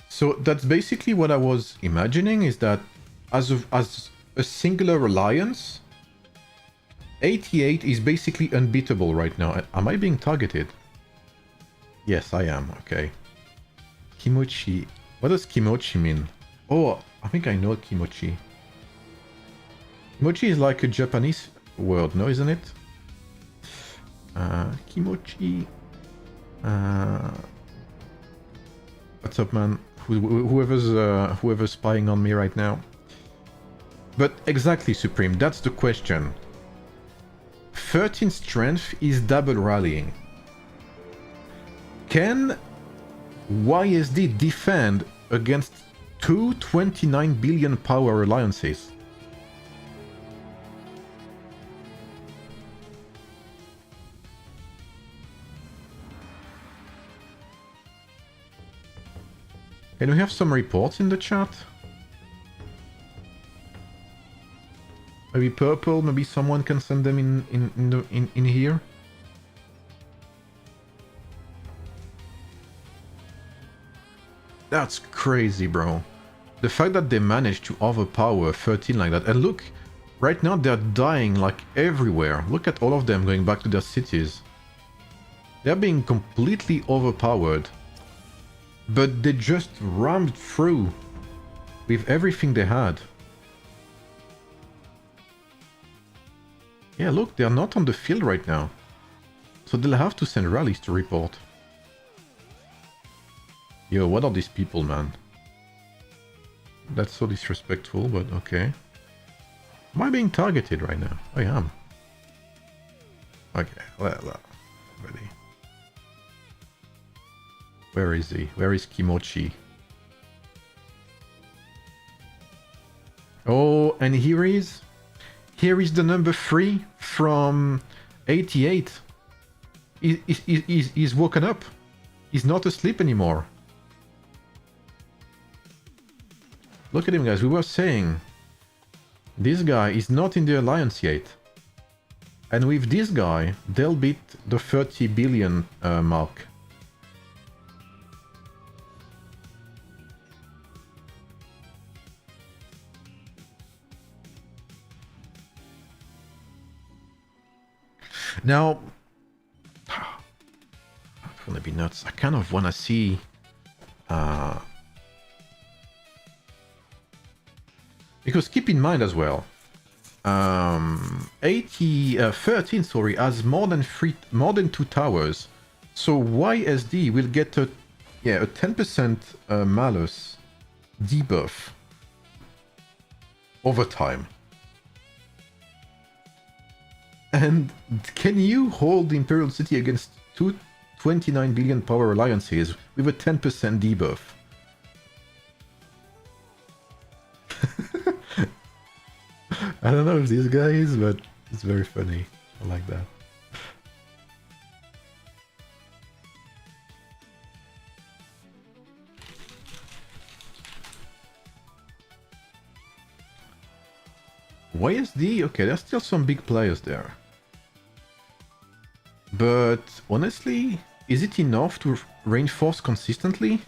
So that's basically what I was imagining, is that as a singular alliance, 88 is basically unbeatable right now. Am I being targeted? Yes, I am. Okay. Kimochi. What does kimochi mean? Oh, I think I know kimochi. Kimochi is like a Japanese word, no, isn't it? Kimochi. What's up, man? Whoever's spying on me right now. But exactly, Supreme, that's the question. 13 strength is double rallying. Can YSD defend against two 29 billion power alliances? Can we have some reports in the chat? Maybe purple, maybe someone can send them in here. That's crazy, bro. The fact that they managed to overpower 13 like that. And look, right now they're dying like everywhere. Look at all of them going back to their cities. They're being completely overpowered. But they just rammed through with everything they had. Yeah, look, they're not on the field right now. So they'll have to send rallies to report. Yo, what are these people, man? That's so disrespectful, but okay. Am I being targeted right now? I am. Okay, well, ready. Where is he? Where is Kimochi? Oh, and here he is. Here is the number 3 from 88. He's woken up. He's not asleep anymore. Look at him, guys. We were saying this guy is not in the alliance yet. And with this guy, they'll beat the 30 billion mark. Now, it's gonna be nuts. I kind of want to see because keep in mind as well, 13 sorry, has more than 2 towers, so YSD will get a 10% malus debuff over time. And can you hold the Imperial City against two 29 billion power alliances with a 10% debuff? I don't know if this guy is, but it's very funny. I like that. YSD, okay, there's still some big players there. But honestly, is it enough to reinforce consistently?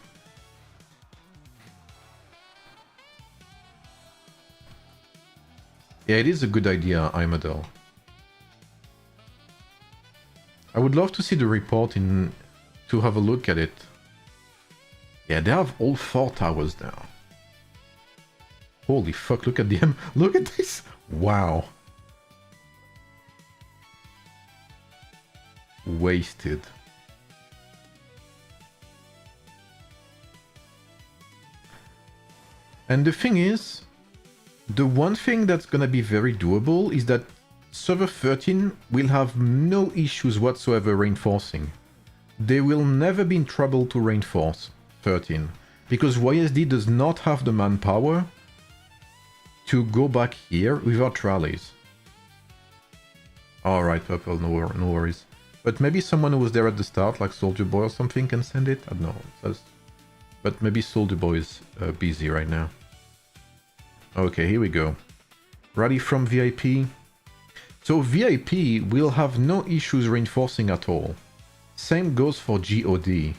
Yeah, it is a good idea, Imadel. I would love to see the report to have a look at it. Yeah, they have all 4 towers now. Holy fuck, look at them. Look at this. Wow. Wasted. And the thing is, the one thing that's gonna be very doable is that server 13 will have no issues whatsoever reinforcing. They will never be in trouble to reinforce 13, because YSD does not have the manpower to go back here without rallies. Alright, purple, no worries. But maybe someone who was there at the start, like Soldier Boy or something, can send it? I don't know. But maybe Soldier Boy is busy right now. Okay, here we go. Rally from VIP. So VIP will have no issues reinforcing at all. Same goes for GOD.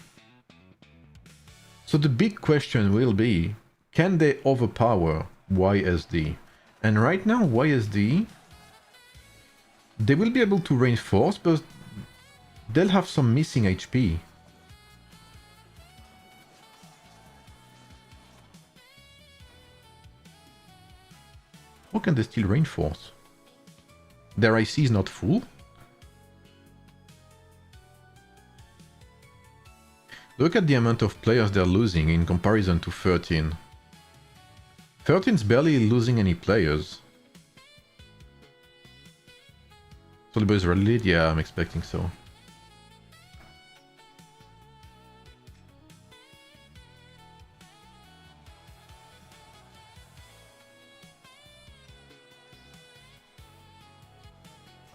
So the big question will be, can they overpower YSD? And right now YSD, they will be able to reinforce, but they'll have some missing HP. How can they still reinforce? Their IC is not full? Look at the amount of players they're losing in comparison to 13. 13's barely losing any players. Soldier is rallied? Yeah, I'm expecting so.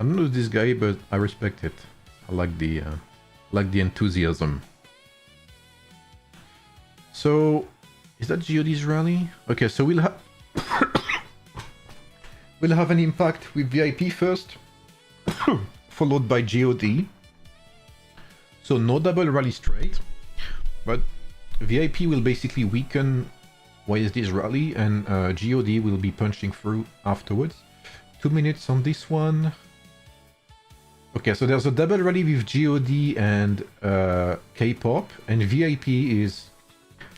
I don't know this guy, but I respect it. I like the enthusiasm. So, is that GOD's rally? Okay, so we'll have we'll have an impact with VIP first, followed by GOD. So no double rally straight, but VIP will basically weaken YSD's rally, and GOD will be punching through afterwards. 2 minutes on this one. Okay, so there's a double rally with GOD and K-pop, and VIP is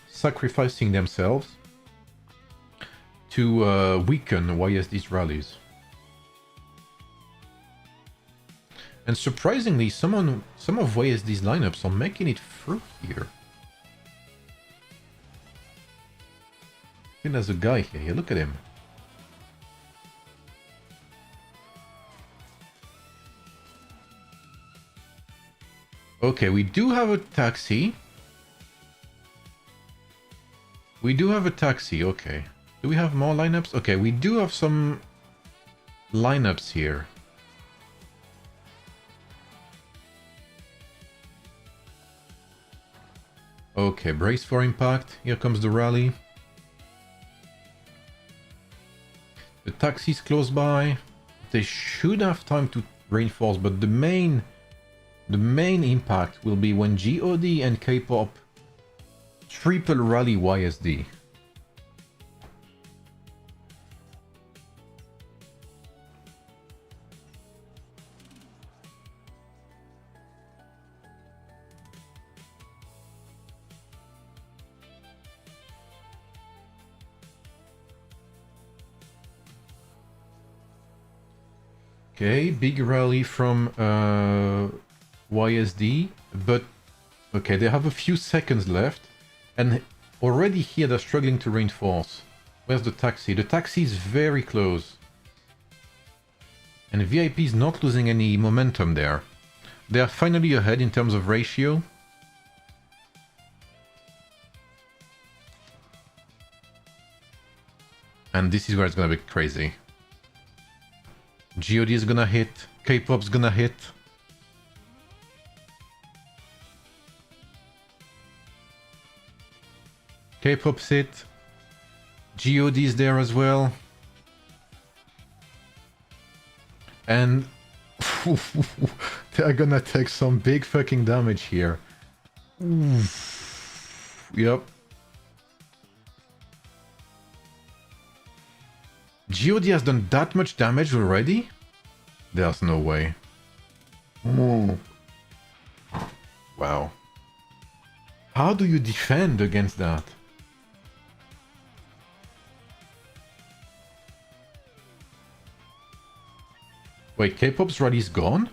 sacrificing themselves to weaken YSD's rallies. And surprisingly, some of YSD's lineups are making it through here. I think there's a guy here, look at him. Okay, we do have a taxi. We do have a taxi, okay. Do we have more lineups? Okay, we do have some lineups here. Okay, brace for impact. Here comes the rally. The taxi's close by. They should have time to reinforce, but the main impact will be when GOD and K-pop triple rally YSD. Okay, big rally from YSD, but okay, they have a few seconds left, and already here they're struggling to reinforce. Where's the taxi? The taxi is very close. And VIP is not losing any momentum there. They are finally ahead in terms of ratio. And this is where it's gonna be crazy. GOD is gonna hit, K-pop's gonna hit. K-pop's hit. GOD is there as well. And they're gonna take some big fucking damage here. Oof. Yep. GOD has done that much damage already? There's no way. Oh. Wow. How do you defend against that? Wait, K-pop's rally is gone?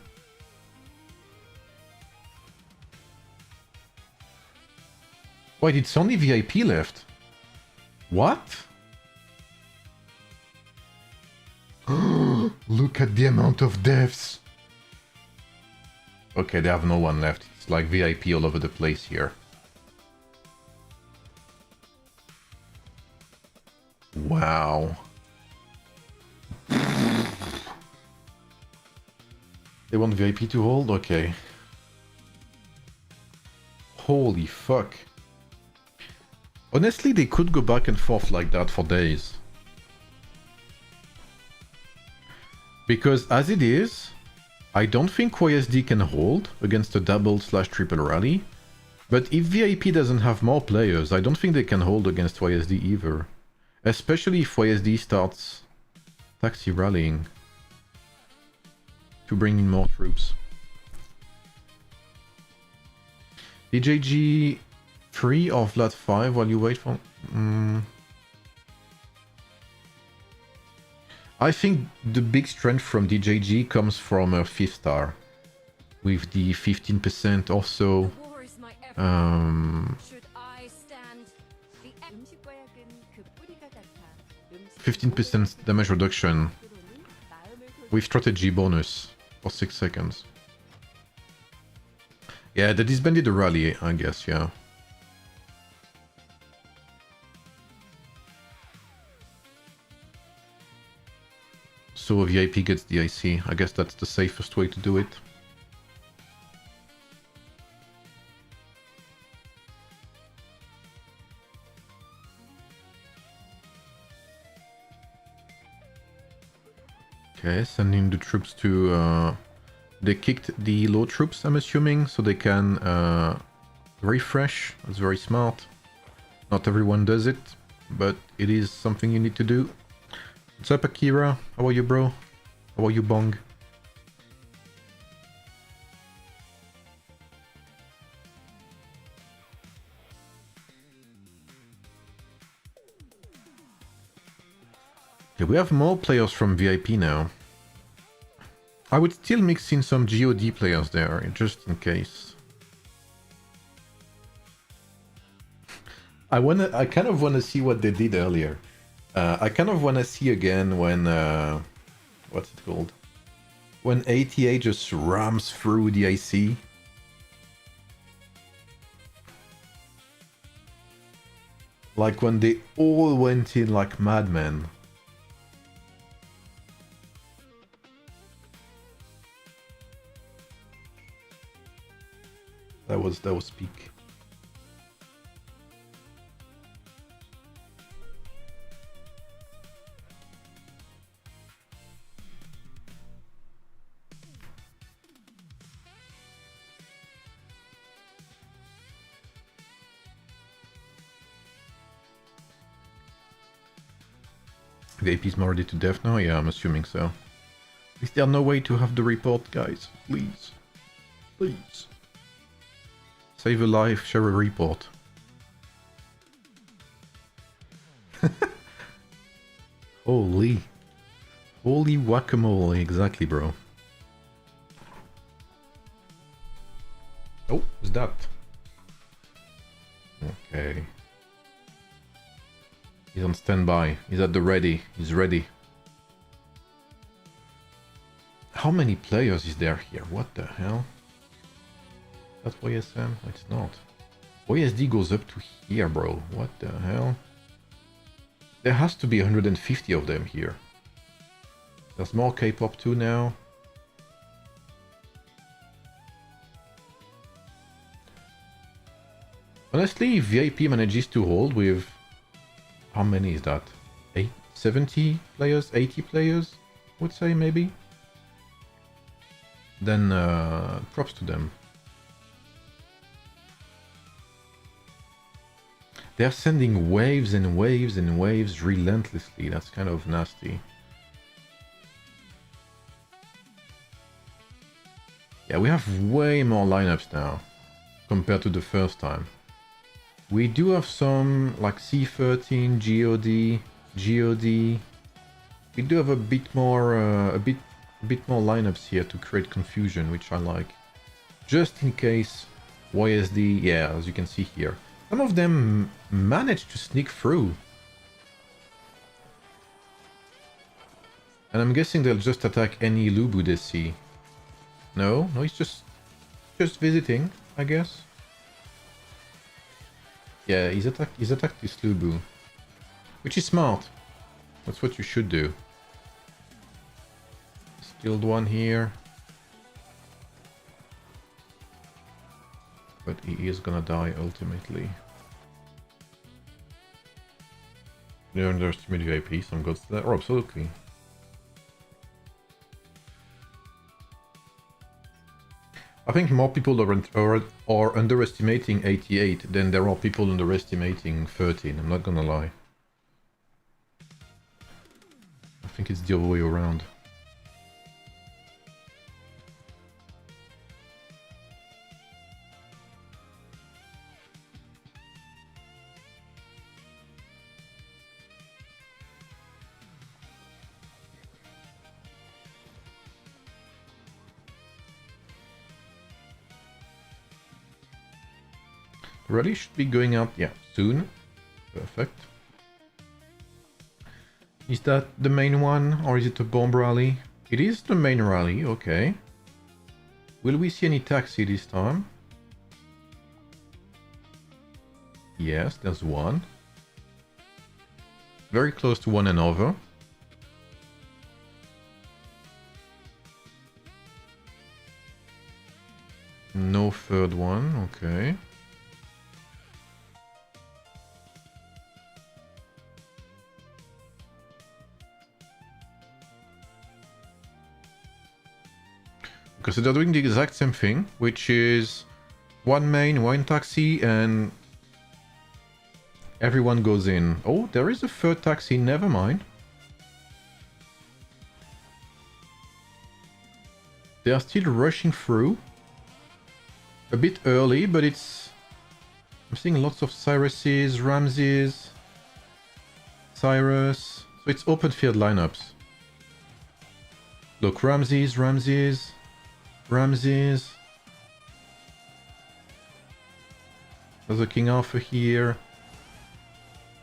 Wait, it's only VIP left. What? Look at the amount of deaths. Okay, they have no one left. It's like VIP all over the place here. Wow. They want VIP to hold? Okay. Holy fuck. Honestly, they could go back and forth like that for days. Because as it is, I don't think YSD can hold against a double/triple rally. But if VIP doesn't have more players, I don't think they can hold against YSD either. Especially if YSD starts taxi rallying to bring in more troops. DJG 3 or Vlad 5 while you wait for... I think the big strength from DJG comes from a 5th star. With the 15% or so... 15% damage reduction with strategy bonus for 6 seconds. Yeah, they disbanded the rally, I guess, yeah. So VIP gets the IC. I guess that's the safest way to do it. Okay, sending the troops to... They kicked the low troops, I'm assuming, so they can refresh. That's very smart. Not everyone does it, but it is something you need to do. What's up, Akira? How are you, bro? How are you, Bong? Okay, we have more players from VIP now. I would still mix in some GOD players there, just in case. I kind of wanna see what they did earlier. I kind of wanna see again when what's it called? When ATA just rams through the IC. Like when they all went in like madmen. That was peak. The AP is more ready to death now? Yeah, I'm assuming so. Is there no way to have the report, guys? Please. Please. Save a life, share a report. Holy. Holy guacamole, exactly, bro. Oh, what's that? Okay. He's on standby. He's at the ready. He's ready. How many players is there here? What the hell? That's YSM? It's not. YSD goes up to here, bro. What the hell? There has to be 150 of them here. There's more K-pop too now. Honestly, if VIP manages to hold with... How many is that? 70 players? 80 players? I would say, maybe? Then props to them. They're sending waves and waves and waves relentlessly. That's kind of nasty. Yeah, we have way more lineups now compared to the first time. We do have some like C13, GOD. We do have a bit more lineups here to create confusion, which I like. Just in case YSD, yeah, as you can see here. Some of them managed to sneak through. And I'm guessing they'll just attack any Lubu they see. No? No, he's just visiting, I guess. Yeah, he's attacked this Lubu. Which is smart. That's what you should do. Killed one here. But he is gonna die ultimately. They underestimate VIP, some gods to that. Oh, absolutely. I think more people are underestimating 88 than there are people underestimating 13, I'm not gonna lie. I think it's the other way around. Rally should be going out, yeah, soon. Perfect. Is that the main one, or is it a bomb rally? It is the main rally, okay. Will we see any taxi this time? Yes, there's one. Very close to one another. No third one, okay. Okay, so they're doing the exact same thing, which is one main, one taxi, and everyone goes in. Oh, there is a third taxi, never mind. They are still rushing through. A bit early, but it's... I'm seeing lots of Cyruses, Ramses, Cyrus. So it's open field lineups. Look, Ramses. There's a King Arthur here.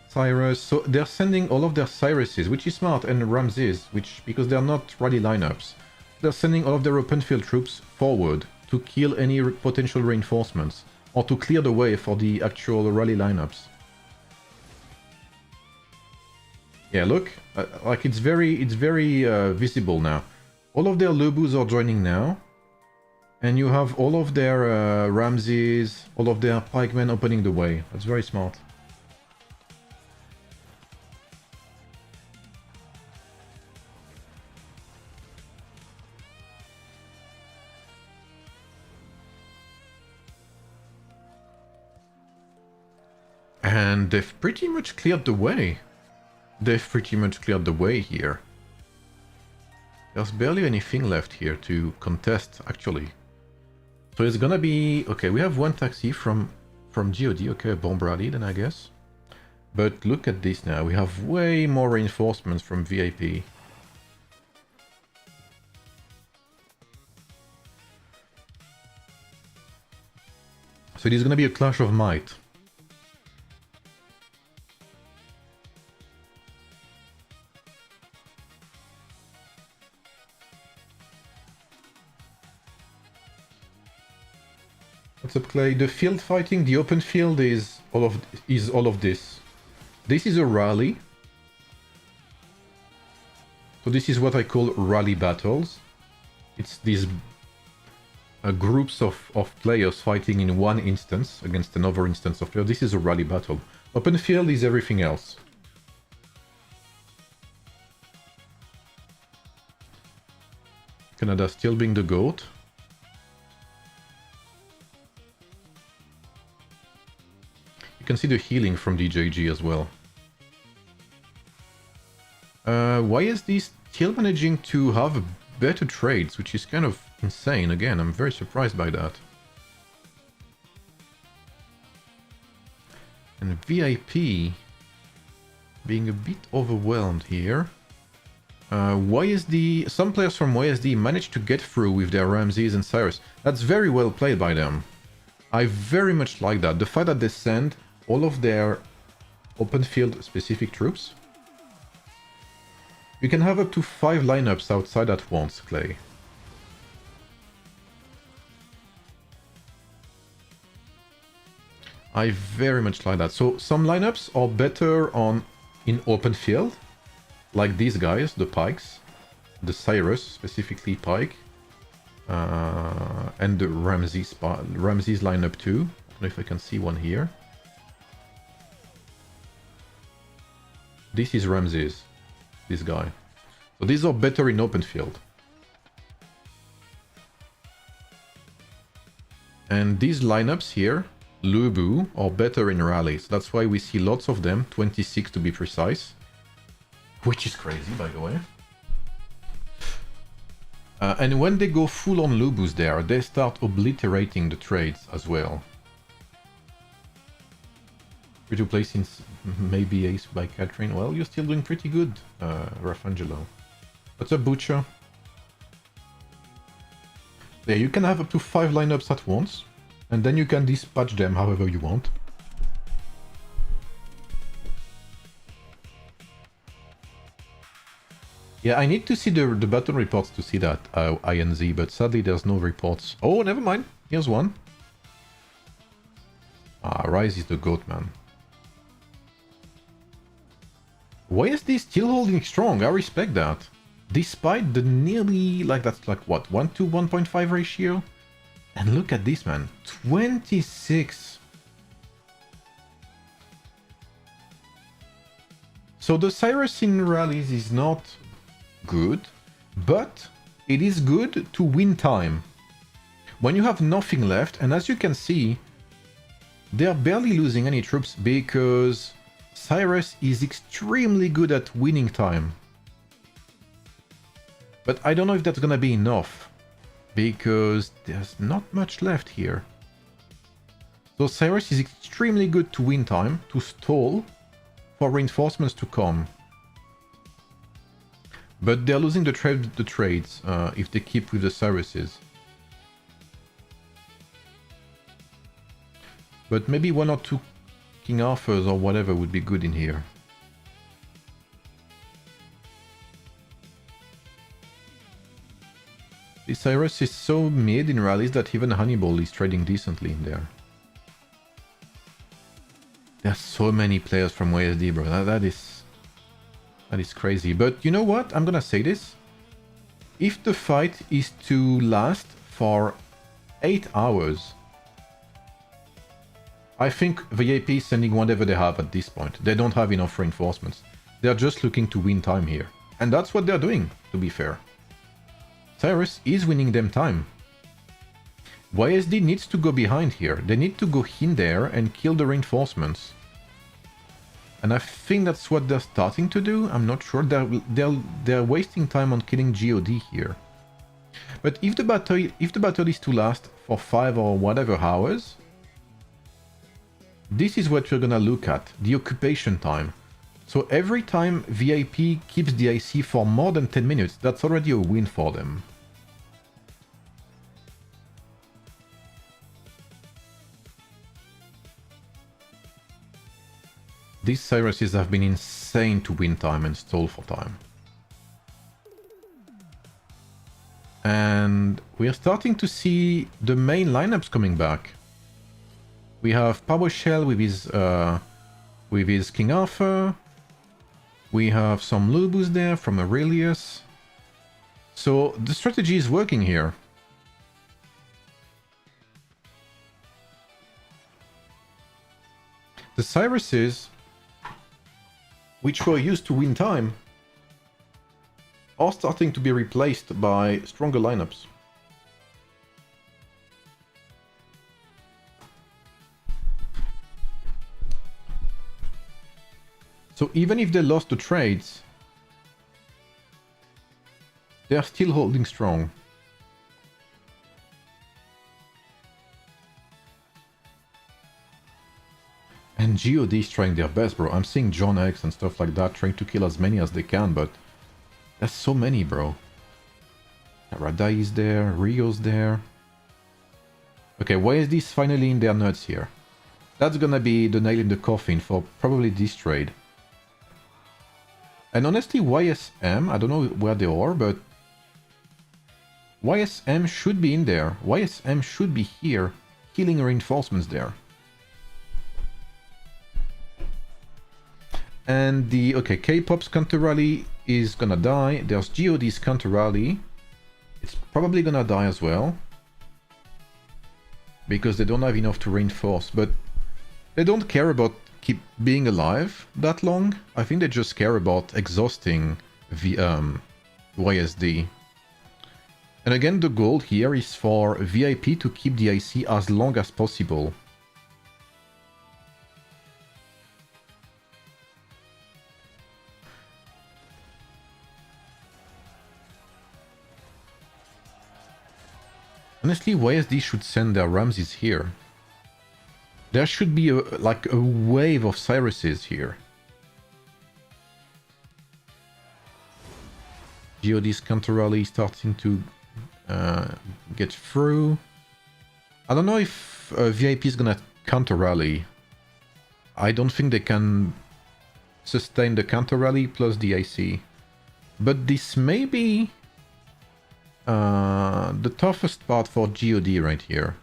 Cyrus. So they're sending all of their Cyruses, which is smart, and Ramses, which, because they're not rally lineups, they're sending all of their open field troops forward to kill any potential reinforcements, or to clear the way for the actual rally lineups. Yeah, look, like it's very visible now. All of their Lubus are joining now. And you have all of their Ramses, all of their pikemen opening the way. That's very smart. And they've pretty much cleared the way. Here. There's barely anything left here to contest, actually. So it's gonna be... Okay, we have one taxi from GOD, okay, a bomb rally then, I guess. But look at this now, we have way more reinforcements from VIP. So it is gonna be a clash of might. What's up, Clay? The field fighting, the open field is all of this. This is a rally. So this is what I call rally battles. It's these groups of players fighting in one instance against another instance of players. This is a rally battle. Open field is everything else. Canada still being the GOAT. You can see the healing from DJG as well. YSD still managing to have better trades, which is kind of insane. Again, I'm very surprised by that. And VIP being a bit overwhelmed here. YSD, some players from YSD managed to get through with their Ramses and Cyrus. That's very well played by them. I very much like that. The fact that they send all of their open field specific troops. You can have up to 5 lineups outside at once, Clay. I very much like that. So some lineups are better in open field, like these guys, the Pikes, the Cyrus, specifically Pike, and the Ramses lineup too. I don't know if I can see one here. This is Ramses, this guy. So these are better in open field. And these lineups here, Lubu, are better in rallies. That's why we see lots of them, 26 to be precise. Which is crazy, by the way. And when they go full on Lubus there, they start obliterating the trades as well. Free to play since maybe Ace by Catherine. Well, you're still doing pretty good, Rafangelo. What's up, Butcher? Yeah, you can have up to 5 lineups at once, and then you can dispatch them however you want. Yeah, I need to see the battle reports to see that, INZ, but sadly there's no reports. Oh, never mind. Here's one. Ah, Rise is the GOAT, man. YSD still holding strong, I respect that. Despite the nearly, like that's like what, 1 to 1.5 ratio? And look at this, man, 26. So the Cyrus in rallies is not good, but it is good to win time. When you have nothing left, and as you can see, they are barely losing any troops because Cyrus is extremely good at winning time. But I don't know if that's gonna be enough, because there's not much left here. So Cyrus is extremely good to win time, to stall, for reinforcements to come. But they're losing the trades if they keep with the Cyruses. But maybe 1 or 2 King Arthurs or whatever would be good in here. The Cyrus is so mid in rallies that even Hannibal is trading decently in there. There's so many players from YSD, bro. That is crazy. But you know what? I'm gonna say this. If the fight is to last for 8 hours, I think VIP is sending whatever they have at this point. They don't have enough reinforcements. They're just looking to win time here. And that's what they're doing, to be fair. Cyrus is winning them time. YSD needs to go behind here. They need to go in there and kill the reinforcements. And I think that's what they're starting to do. I'm not sure. They're wasting time on killing GOD here. But if the battle is to last for 5 or whatever hours, this is what we're gonna look at, the occupation time. So every time VIP keeps the IC for more than 10 minutes, that's already a win for them. These Cyruses have been insane to win time and stall for time. And we are starting to see the main lineups coming back. We have PowerShell with his King Arthur. We have some Lubus there from Aurelius. So the strategy is working here. The Cyruses, which were used to win time, are starting to be replaced by stronger lineups. So even if they lost the trades, they are still holding strong. And GOD is trying their best, bro. I'm seeing John X and stuff like that trying to kill as many as they can, but there's so many, bro. Radai is there, Rio's there. Okay, why is this finally in their nuts here? That's gonna be the nail in the coffin for probably this trade. And honestly, YSM, I don't know where they are, but YSM should be in there. YSM should be here, killing reinforcements there. And the, okay, K-pop's counter rally is gonna die. There's GOD's counter rally. It's probably gonna die as well. Because they don't have enough to reinforce, but they don't care about keep being alive that long. I think they just care about exhausting the YSD. And again, the goal here is for VIP to keep the IC as long as possible. Honestly, YSD should send their Ramses here. There should be like a wave of Cyruses here. GOD's counter rally starting to get through. I don't know if VIP is gonna counter rally. I don't think they can sustain the counter rally plus the IC. But this may be the toughest part for GOD right here.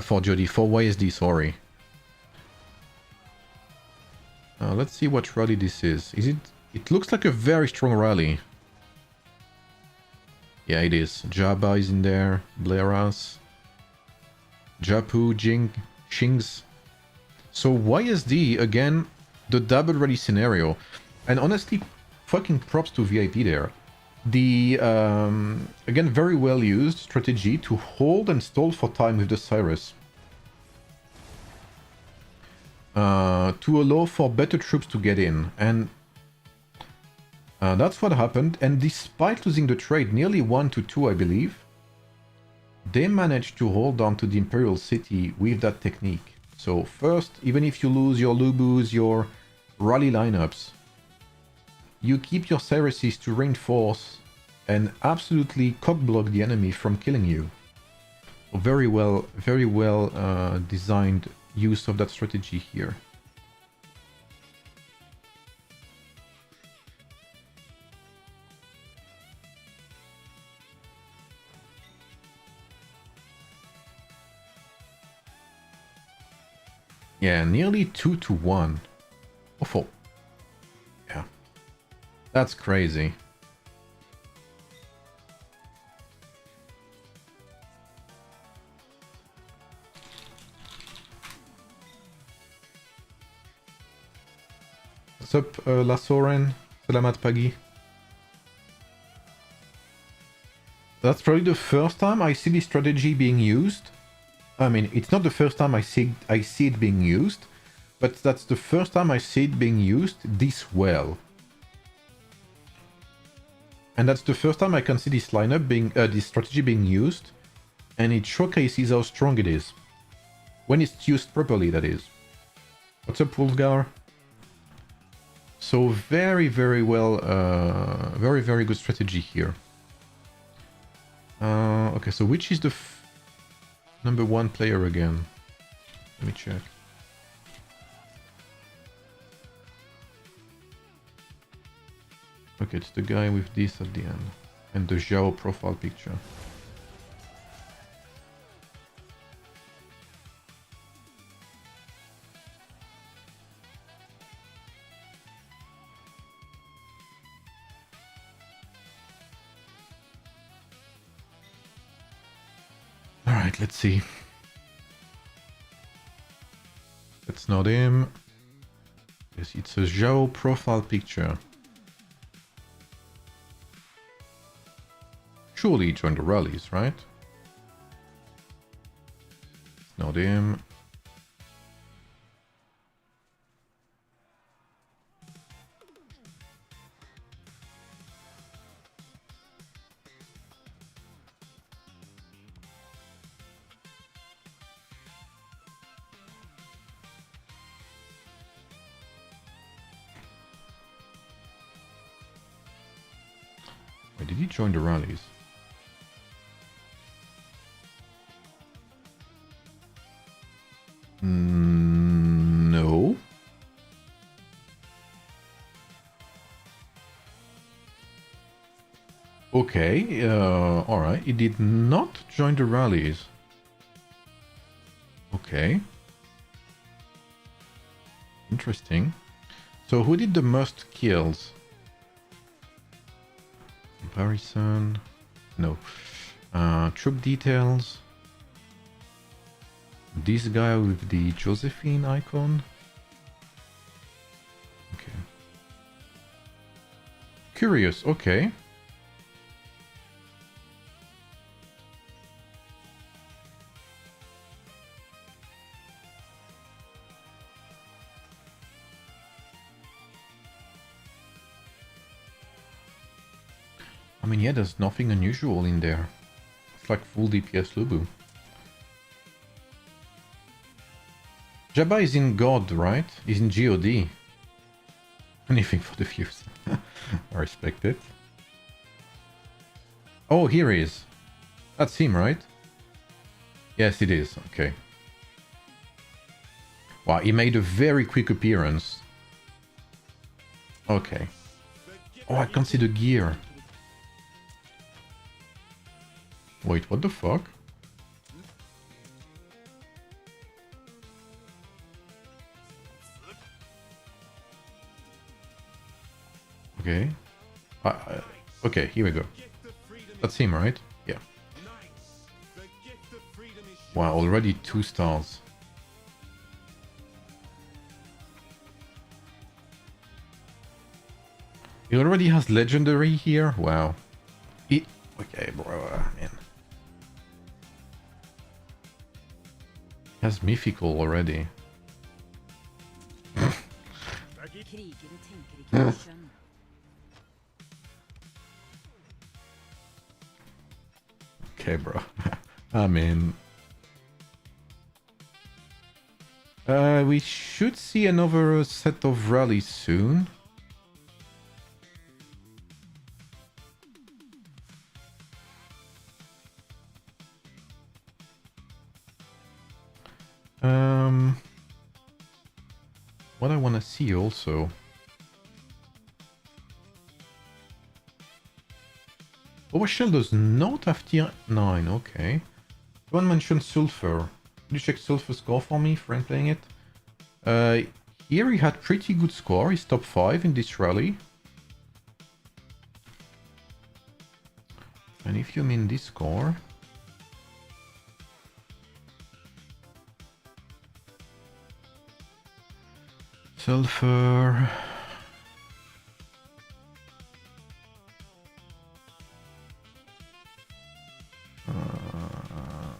For GOD, for YSD, sorry. Let's see what rally this is. Is it? It looks like a very strong rally. Yeah, it is. Jabba is in there. Blairas. Japu, Jing, Shings. So YSD, again, the double rally scenario. And honestly, fucking props to VIP there. The, again, very well used strategy to hold and stall for time with the Cyrus. To allow for better troops to get in. And that's what happened. And despite losing the trade, nearly 1-2, I believe, they managed to hold on to the Imperial City with that technique. So first, even if you lose your Lubus, your rally lineups, you keep your Cyruses to reinforce and absolutely cockblock the enemy from killing you. So very well designed use of that strategy here. Yeah, nearly 2-1. Awful. Yeah. That's crazy. What's up, Lasoren? Salamat pagi. That's probably the first time I see this strategy being used. I mean, it's not the first time I see it being used, but that's the first time I see it being used this well. And that's the first time I can see this lineup being, this strategy being used, and it showcases how strong it is. When it's used properly, that is. What's up, Wolfgar? So very well, very good strategy here. Okay, so which is the number one player again? Let me check. Okay, it's the guy with this at the end. And the Zhao profile picture. Alright, let's see. That's not him. Yes, it's a Zhao profile picture. Surely he joined the rallies, right? It's not him. Wait, did he join the rallies? No. Okay, alright. He did not join the rallies. Okay. Interesting. So who did the most kills? Comparison. No. Troop details. This guy with the Josephine icon. Okay. Curious, okay. I mean, yeah, there's nothing unusual in there. It's like full DPS Lubu. Jabba is in God, right? He's in GOD. Anything for the views. I respect it. Oh, here he is. That's him, right? Yes, it is. Okay. Wow, he made a very quick appearance. Okay. Oh, I can't see the gear. Wait, what the fuck? Okay. Okay, here we go. That's him, right? Yeah. Wow, already 2 stars. He already has legendary here? Wow. Okay, bro, man. He has mythical already. Okay, bro. I mean... we should see another set of rallies soon. What I want to see also... Overshell does not have tier 9, okay. Someone mentioned Sulfur. Could you check Sulfur score for me, friend playing it? Here he had pretty good score, he's top 5 in this rally. And if you mean this score... Sulfur...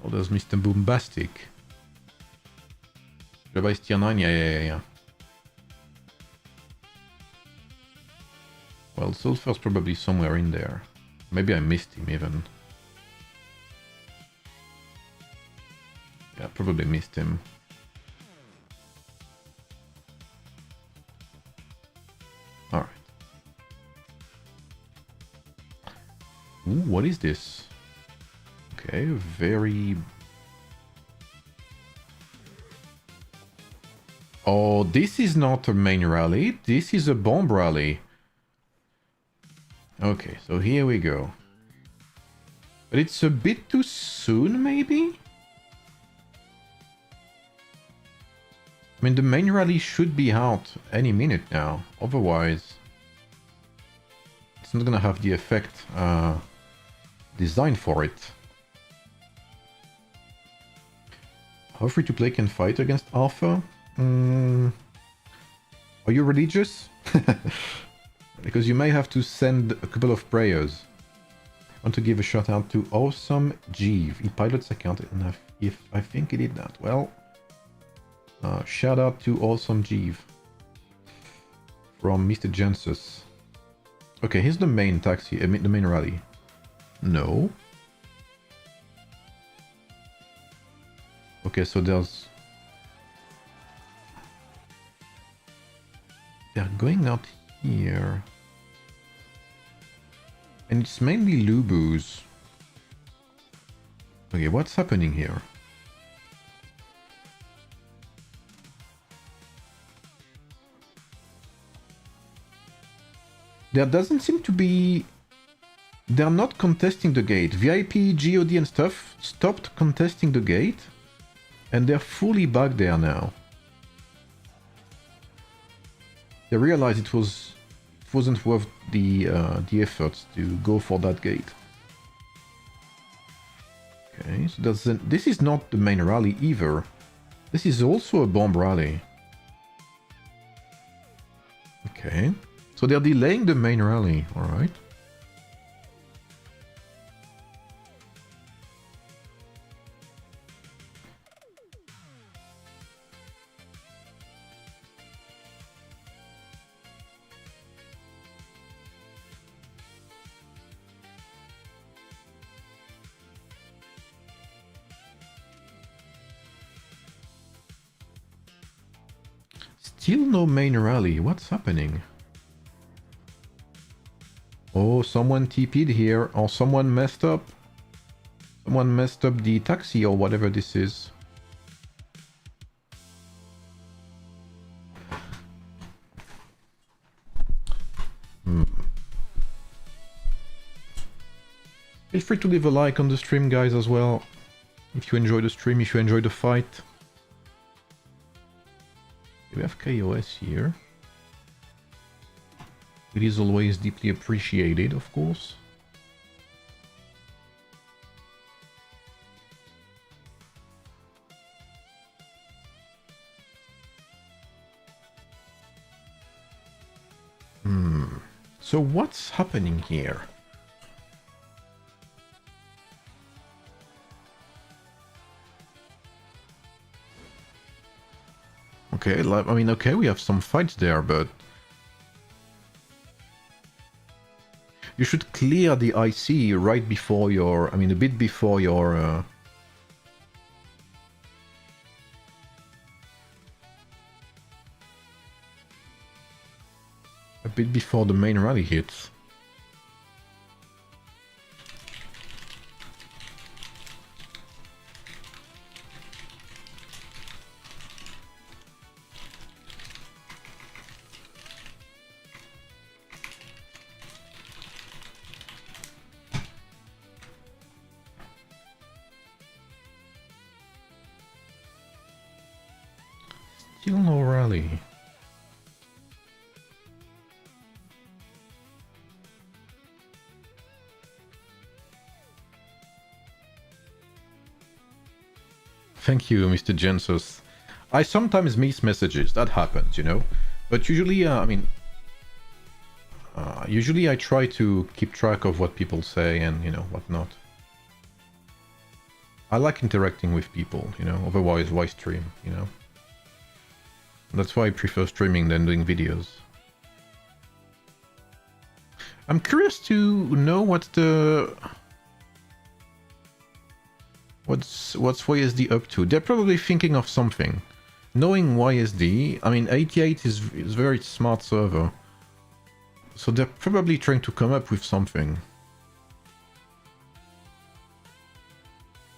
Oh, there's Mr. Boombastic. Jabba is tier 9? Yeah. Well, Sulfur's probably somewhere in there. Maybe I missed him even. Yeah, probably missed him. Alright. Ooh, what is this? Okay, very... Oh, this is not a main rally. This is a bomb rally. Okay, so here we go. But it's a bit too soon, maybe? I mean, the main rally should be out any minute now. Otherwise, it's not gonna have the effect designed for it. How free to play can fight against Alpha? Are you religious? Because you may have to send a couple of prayers. I want to give a shout out to Awesome Jeeve. He pilots account, and if I think he did that, well, shout out to Awesome Jeeve from Mr. Jensus. Okay, here's the main taxi, the main rally. No. Okay, so they're going out here. And it's mainly Lubus. Okay, what's happening here? There doesn't seem to be They're not contesting the gate. VIP, GOD and stuff stopped contesting the gate. And they're fully back there now. They realized it wasn't worth the efforts to go for that gate. Okay, so this is not the main rally either. This is also a bomb rally. Okay, so they're delaying the main rally, alright. Still no main rally. What's happening? Oh, someone TP'd here, or someone messed up. Someone messed up the taxi or whatever this is. Feel free to leave a like on the stream, guys, as well. If you enjoy the stream, if you enjoy the fight. We have KOS here. It is always deeply appreciated, of course. So what's happening here? Okay, I mean, okay, we have some fights there, but you should clear the IC right before your, I mean, a bit before your a bit before the main rally hits. Still no rally. Thank you, Mr. Jensus. I sometimes miss messages. That happens, you know. But usually, I mean, usually I try to keep track of what people say and, you know, whatnot. I like interacting with people, you know. Otherwise, why stream, you know? That's why I prefer streaming than doing videos. I'm curious to know what's YSD up to. They're probably thinking of something. Knowing YSD, I mean, 88 is a very smart server. So they're probably trying to come up with something.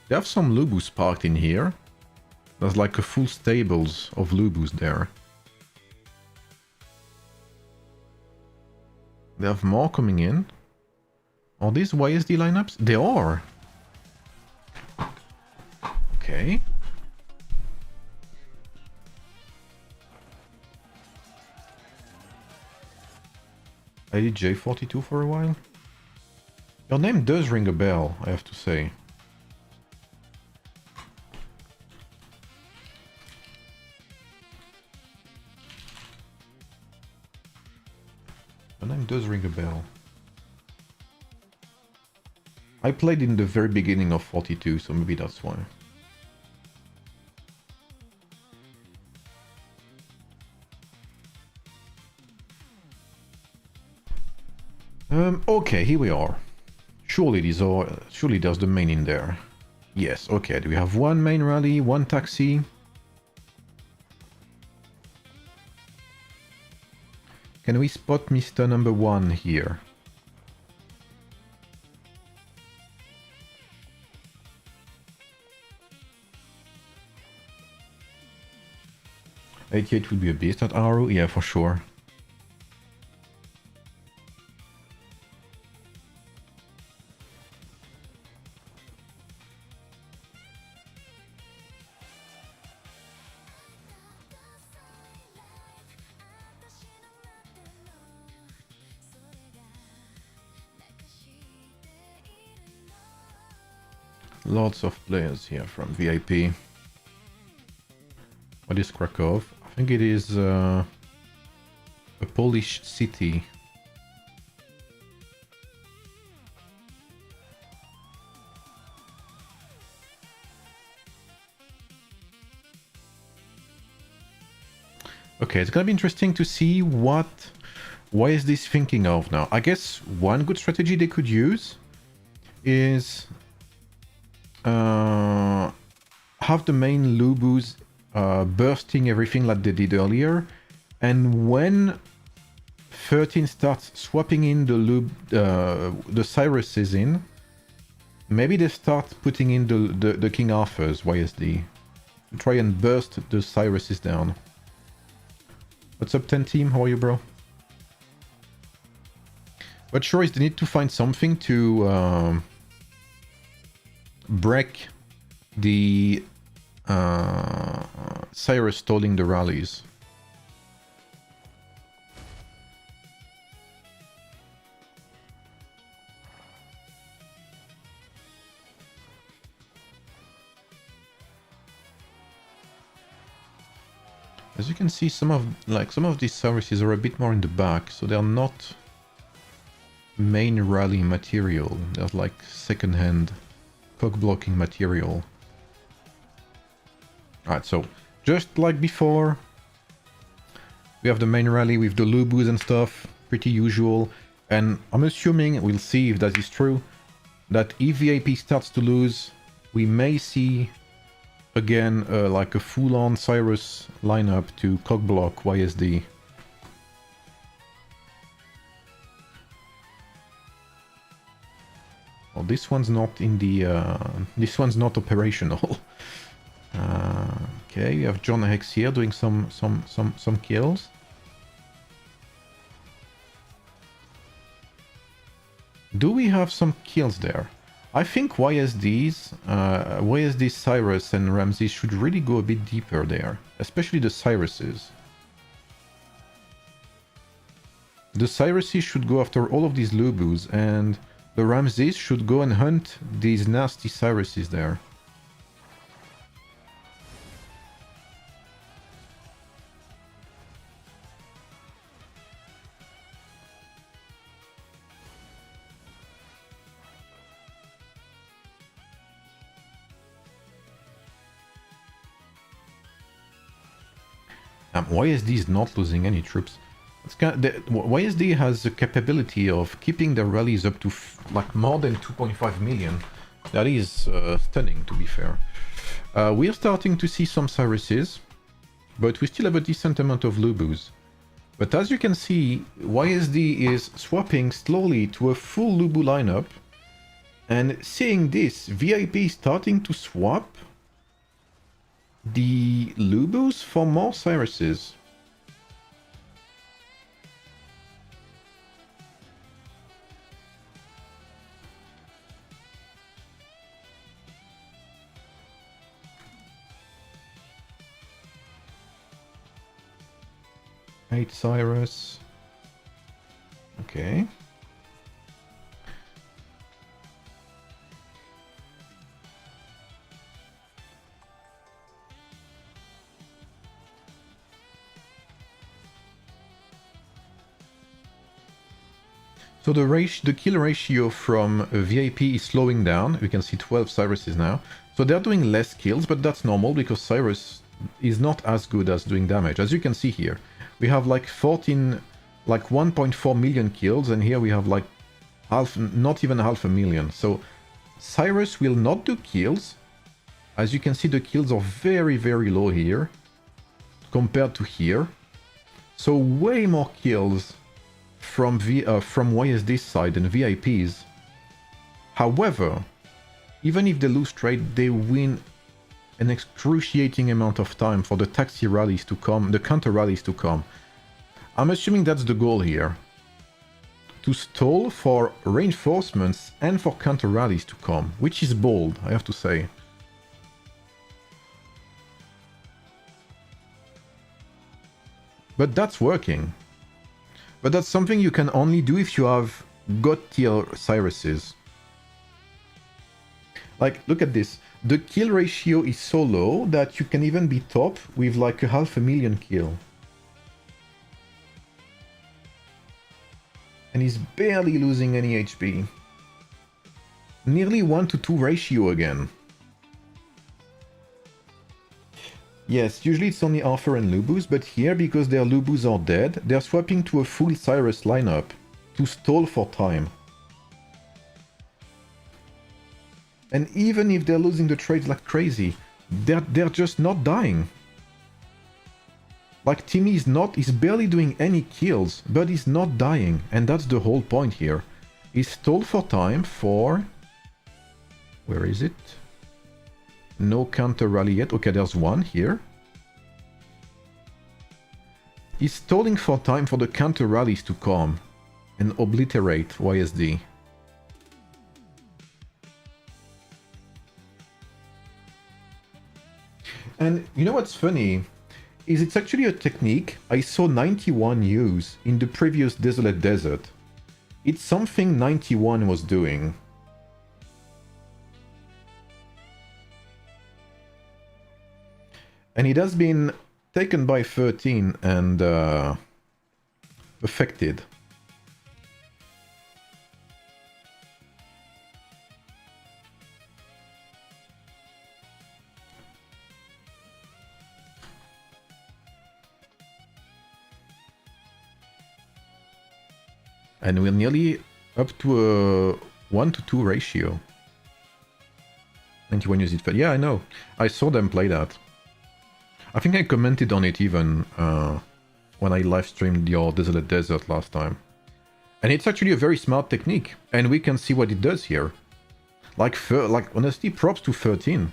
They have some Lubus parked in here. There's like a full stables of Lubus there. They have more coming in. Are these YSD lineups? They are! Okay. I did J42 for a while. Your name does ring a bell, I have to say. Your name does ring a bell. I played in the very beginning of 42, so maybe that's why. Okay, here we are. Surely there's the main in there. Yes, okay, do we have one main rally, one taxi? Can we spot Mr. Number 1 here? '88 would be a beast at Aru, yeah, for sure. Lots of players here from VIP. What is Krakow? I think it is a Polish city. Okay, it's gonna be interesting to see what YSD is thinking of now. I guess one good strategy they could use is have the main Lubus bursting everything like they did earlier, and when 13 starts swapping in the Cyruses in, maybe they start putting in the King Arthur's YSD to try and burst the Cyruses down. What's up, 10 team? How are you, bro? What sure is they need to find something to break the Cyrus stalling the rallies. As you can see, some of these Cyruses are a bit more in the back, so they're not main rally material. They're like second-hand cock-blocking material. Alright, so just like before, we have the main rally with the Lubus and stuff, pretty usual. And I'm assuming, we'll see if that is true, that if VIP starts to lose, we may see again like a full-on Cyrus lineup to cock-block YSD. Well, this one's not in the this one's not operational. Okay, we have John Hex here doing some kills. Do we have some kills there? I think YSD Cyrus and Ramses should really go a bit deeper there, especially the Cyruses. The Cyruses should go after all of these Lubus, and the Ramses should go and hunt these nasty Cyruses there. YSD is not losing any troops. YSD has the capability of keeping their rallies up to like more than 2.5 million. That is stunning, to be fair. We are starting to see some Cyruses, but we still have a decent amount of Lubus. But as you can see, YSD is swapping slowly to a full Lubu lineup, and seeing this, VIP starting to swap the Lubus for more Cyruses. Eight Cyrus. Okay. So the kill ratio from VIP is slowing down. We can see 12 Cyruses now. So they're doing less kills, but that's normal because Cyrus is not as good as doing damage. As you can see here, we have like 1.4 million kills, and here we have like not even half a million. So Cyrus will not do kills. As you can see, the kills are very, very low here compared to here. So way more kills from YSD's side and VIP's. However, even if they lose trade, they win an excruciating amount of time for the taxi rallies to come, the counter rallies to come. I'm assuming that's the goal here. To stall for reinforcements and for counter rallies to come, which is bold, I have to say. But that's working. But that's something you can only do if you have god tier Cyruses. Like, look at this. The kill ratio is so low that you can even be top with like a 500,000 kill. And he's barely losing any HP. Nearly 1-to-2 ratio again. Yes, usually it's only Arthur and Lubus, but here, because their Lubus are dead, they're swapping to a full Cyrus lineup to stall for time. And even if they're losing the trades like crazy, they're just not dying. Like, Timmy is barely doing any kills, but he's not dying, and that's the whole point here. He's stalled for time for... Where is it? No counter rally yet. Okay, there's one here. He's stalling for time for the counter rallies to come and obliterate YSD. And you know what's funny? Is it's actually a technique I saw 91 use in the previous Desolate Desert. It's something 91 was doing. And it has been taken by 13 and affected. And we're nearly up to a 1-to-2 ratio. 91 use it. Yeah, I know. I saw them play that. I think I commented on it even when I live streamed your Desolate Desert last time. And it's actually a very smart technique. And we can see what it does here. Like honestly, props to 13.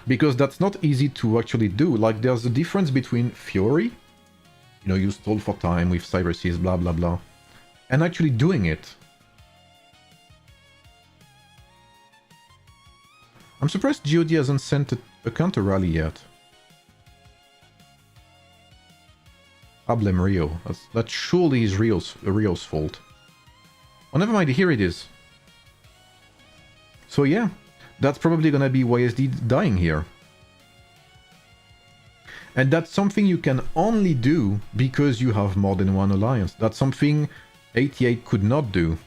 Because that's not easy to actually do. Like, there's a difference between Fury, you know, you stall for time with Cyruses, blah blah blah, and actually doing it. I'm surprised GOD hasn't sent a counter rally yet. I blame Rio. That surely is Rio's fault. Oh, never mind, here it is. So yeah, that's probably gonna be YSD dying here. And that's something you can only do because you have more than one alliance. That's something 88 could not do.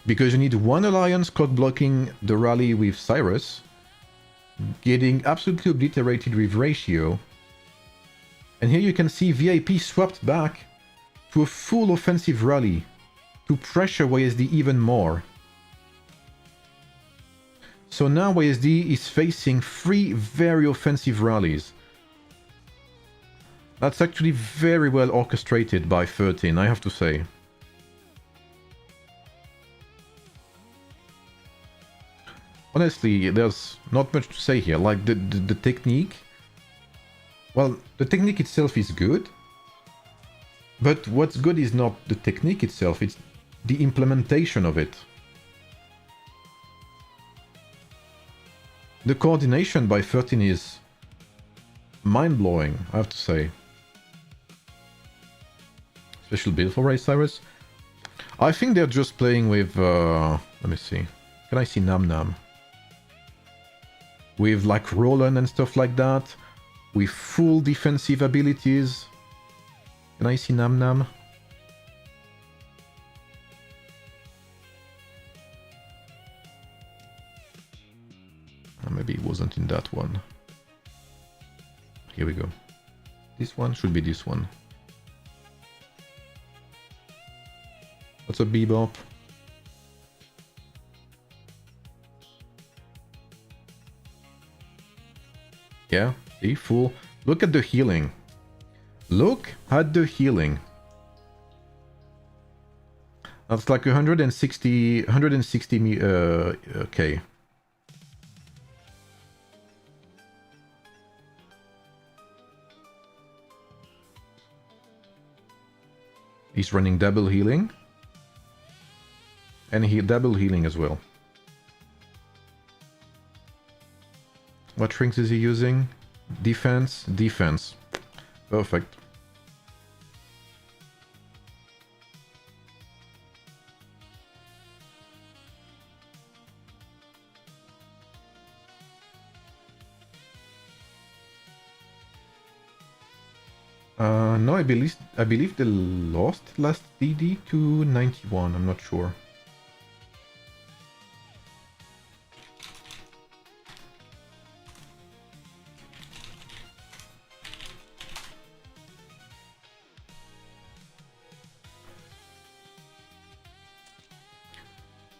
Because you need one alliance clock blocking the rally with Cyrus, getting absolutely obliterated with ratio. And here you can see VIP swapped back to a full offensive rally to pressure YSD even more. So now YSD is facing 3 very offensive rallies. That's actually very well orchestrated by 13, I have to say. Honestly, there's not much to say here. Like, the technique... Well, the technique itself is good. But what's good is not the technique itself, it's the implementation of it. The coordination by 13 is mind-blowing, I have to say. Special build for Ray Cyrus. I think they're just playing with... let me see. Can I see Nam Nam? With like Roland and stuff like that. With full defensive abilities. Can I see Nam Nam? Maybe it wasn't in that one. Here we go. This one should be this one. What's a Bebop? Yeah, see, full. Look at the healing. Look at the healing. That's like 160 me. Okay. He's running double healing. And he double healing as well. What shrinks is he using? Defense, defense. Perfect. No, I believe they lost last DD to 91. I'm not sure.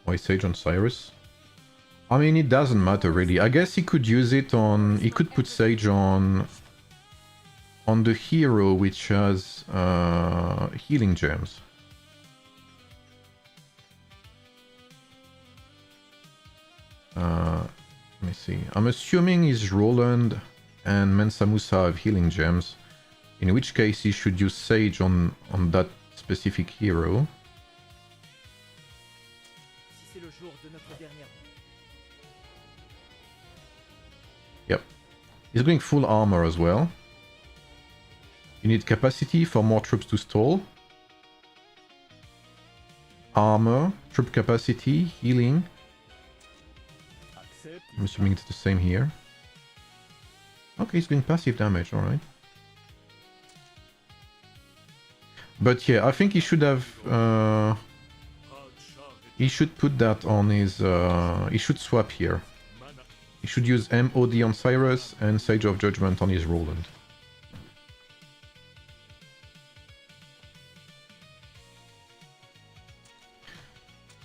Why Sage on Cyrus? I mean, it doesn't matter really. I guess he could use it on... He could put Sage on the hero which has healing gems. Let me see. I'm assuming is Roland and Mensa Musa have healing gems. In which case he should use Sage on that specific hero. Yep. He's going full armor as well. You need capacity for more troops to stall. Armor, troop capacity, healing. I'm assuming it's the same here. Okay, he's doing passive damage, alright. But yeah, I think he should have... he should put that on his... he should swap here. He should use MOD on Cyrus and Sage of Judgment on his Roland.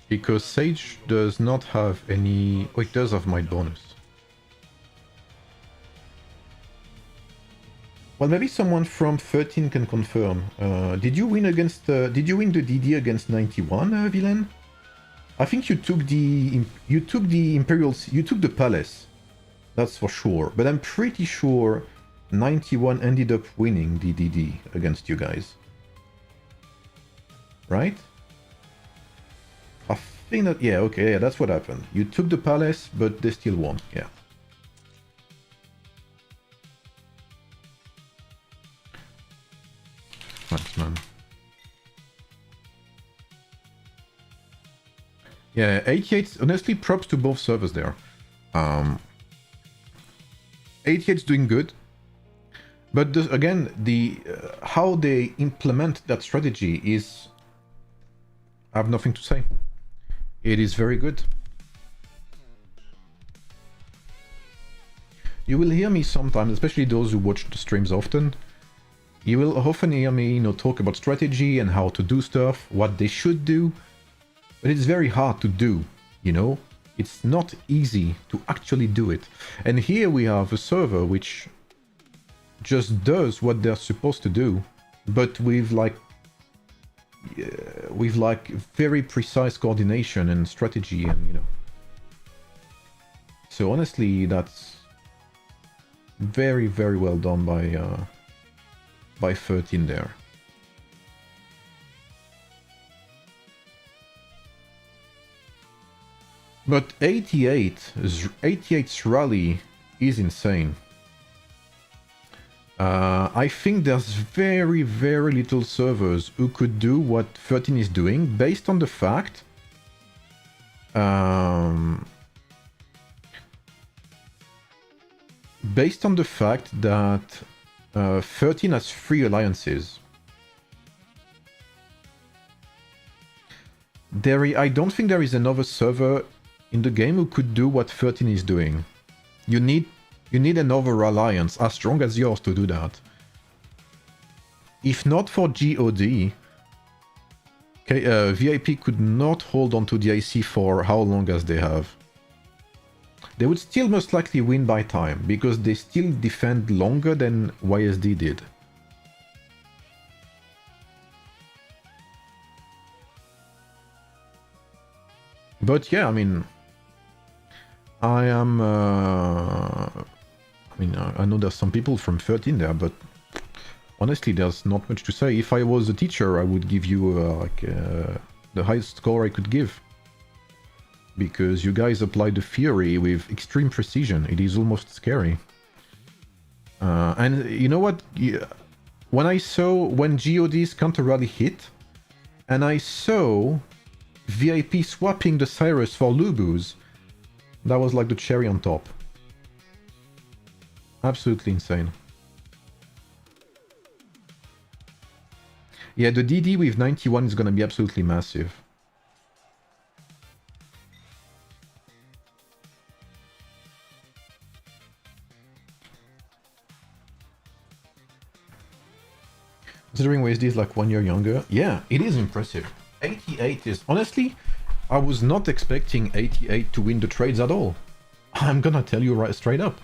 Because Sage does not have any... Oh, it does have might bonus. Well, maybe someone from 13 can confirm. Did you win against... did you win the DD against 91, Villain? I think you took the... You took the Imperials... You took the Palace. That's for sure. But I'm pretty sure 91 ended up winning the DD against you guys. Right? I think that... Yeah, okay, yeah, that's what happened. You took the Palace, but they still won. Yeah. Thanks, man. Yeah, 88... Honestly, props to both servers there. 88's doing good. But again, the how they implement that strategy is... I have nothing to say. It is very good. You will hear me sometimes, especially those who watch the streams often. You will often hear me, talk about strategy and how to do stuff, what they should do. But it's very hard to do, It's not easy to actually do it. And here we have a server which just does what they're supposed to do, but with very precise coordination and strategy, and So honestly, that's very, very well done by 13 there. But 88's rally is insane. I think there's very, very little servers who could do what 13 is doing based on the fact that 13 has 3 alliances. I don't think there is another server in the game who could do what 13 is doing. You need another alliance as strong as yours to do that. If not for GOD, VIP could not hold on to the IC for how long as they have. They would still most likely win by time, because they still defend longer than YSD did. But yeah, I mean... I am... I know there's some people from 13 there, but honestly, there's not much to say. If I was a teacher, I would give you the highest score I could give. Because you guys apply the theory with extreme precision. It is almost scary. And you know what? When GOD's counter rally hit, and I saw VIP swapping the Cyrus for Lubus, that was like the cherry on top. Absolutely insane. Yeah, the DD with 91 is going to be absolutely massive. Considering WSD is like 1 year younger. Yeah, it is impressive. 88 is... Honestly, I was not expecting 88 to win the trades at all. I'm gonna tell you right straight up.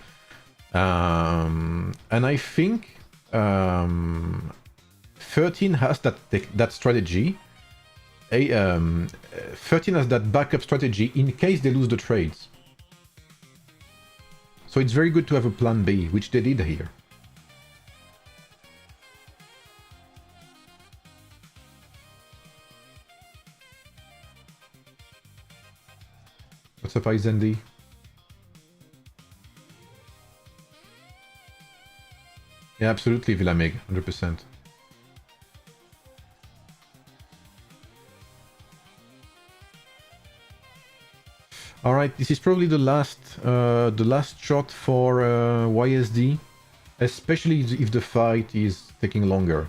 And I think 13 has that strategy. 13 has that backup strategy in case they lose the trades. So it's very good to have a plan B, which they did here. What's up, Izendi? Yeah, absolutely, Villamig, 100%. All right, this is probably the last shot for YSD, especially if the fight is taking longer.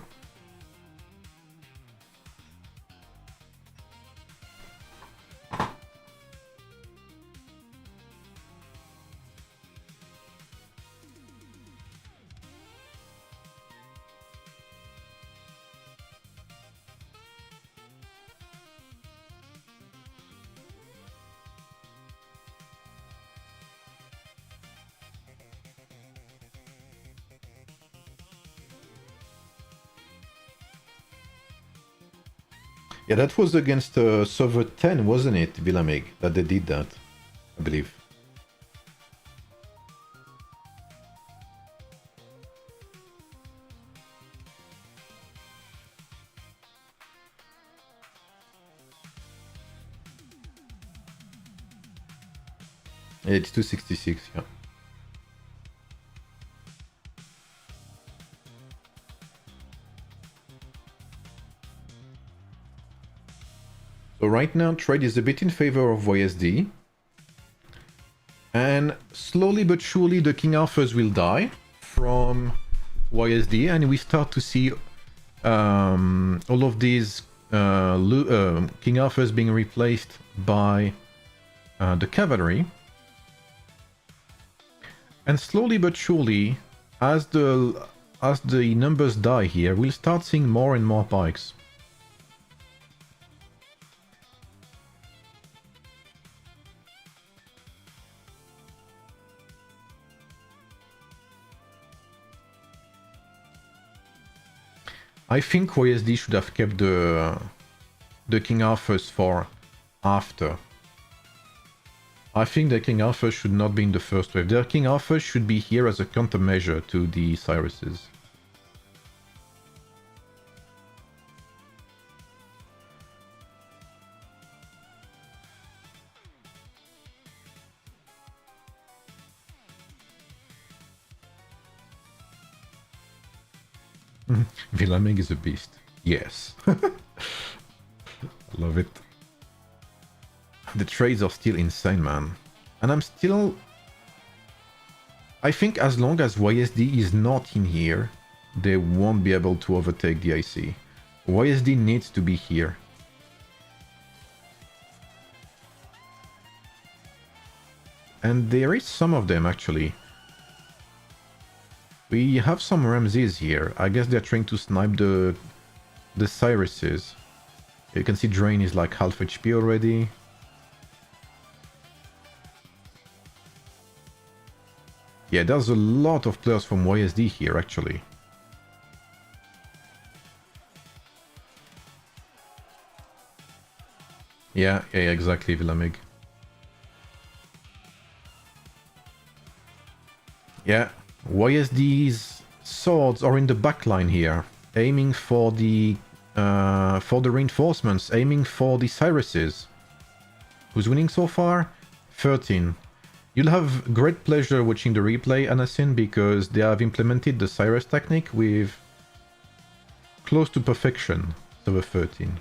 Yeah, that was against server 10, wasn't it, Villamig, that they did that, I believe. Yeah, it's 266, yeah. So right now, trade is a bit in favor of YSD. And slowly but surely, the King Arthurs will die from YSD, and we start to see all of these King Arthurs being replaced by the cavalry. And slowly but surely, as the numbers die here, we'll start seeing more and more pikes. I think YSD should have kept the King Arthurs for after. I think the King Arthur should not be in the first wave. The King Arthur should be here as a countermeasure to the Cyruses. Villamig is a beast. Yes. Love it. The trades are still insane, man. And I'm still... I think as long as YSD is not in here, they won't be able to overtake the IC. YSD needs to be here. And there is some of them, actually. We have some Ramses here. I guess they're trying to snipe the Cyruses. You can see Drain is like half HP already. Yeah, there's a lot of players from YSD here, actually. Yeah, exactly, Villamig. Yeah, YSD's swords are in the backline here, aiming for the reinforcements, aiming for the Cyruses. Who's winning so far? 13. You'll have great pleasure watching the replay, Anasin, because they have implemented the Cyrus technique with close to perfection, server 13.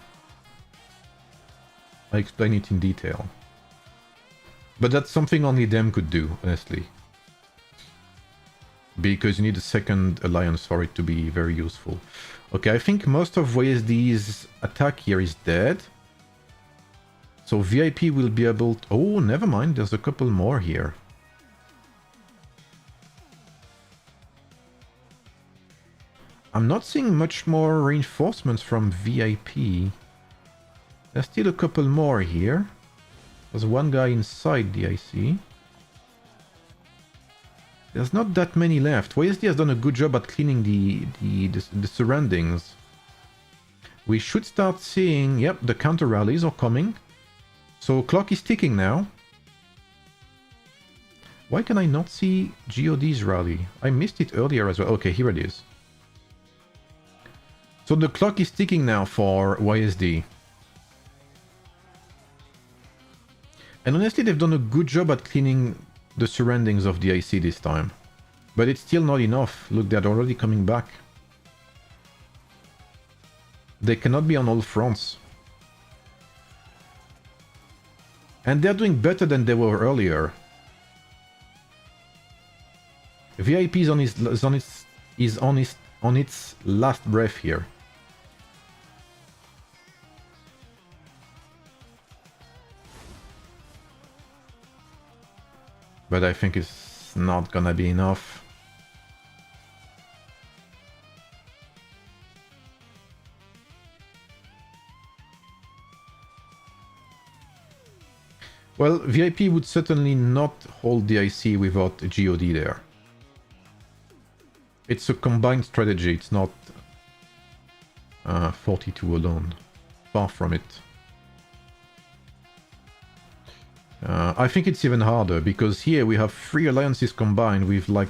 I explain it in detail. But that's something only them could do, honestly. because you need a second alliance for it to be very useful. Okay, I think most of YSD's attack here is dead. So VIP will be able to... Oh, never mind, there's a couple more here. I'm not seeing much more reinforcements from VIP. There's still a couple more here. There's one guy inside the IC. There's not that many left. YSD has done a good job at cleaning the surroundings. We should start seeing... Yep, the counter rallies are coming. So clock is ticking now. Why can I not see GOD's rally? I missed it earlier as well. Okay, here it is. So the clock is ticking now for YSD. And honestly, they've done a good job at cleaning the surroundings of the IC this time. But it's still not enough. Look, they're already coming back. They cannot be on all fronts. And they're doing better than they were earlier. VIP is on its last breath here. But I think it's not gonna be enough. Well, VIP would certainly not hold the IC without a GOD there. It's a combined strategy, it's not 42 alone. Far from it. I think it's even harder, because here we have 3 alliances combined with like...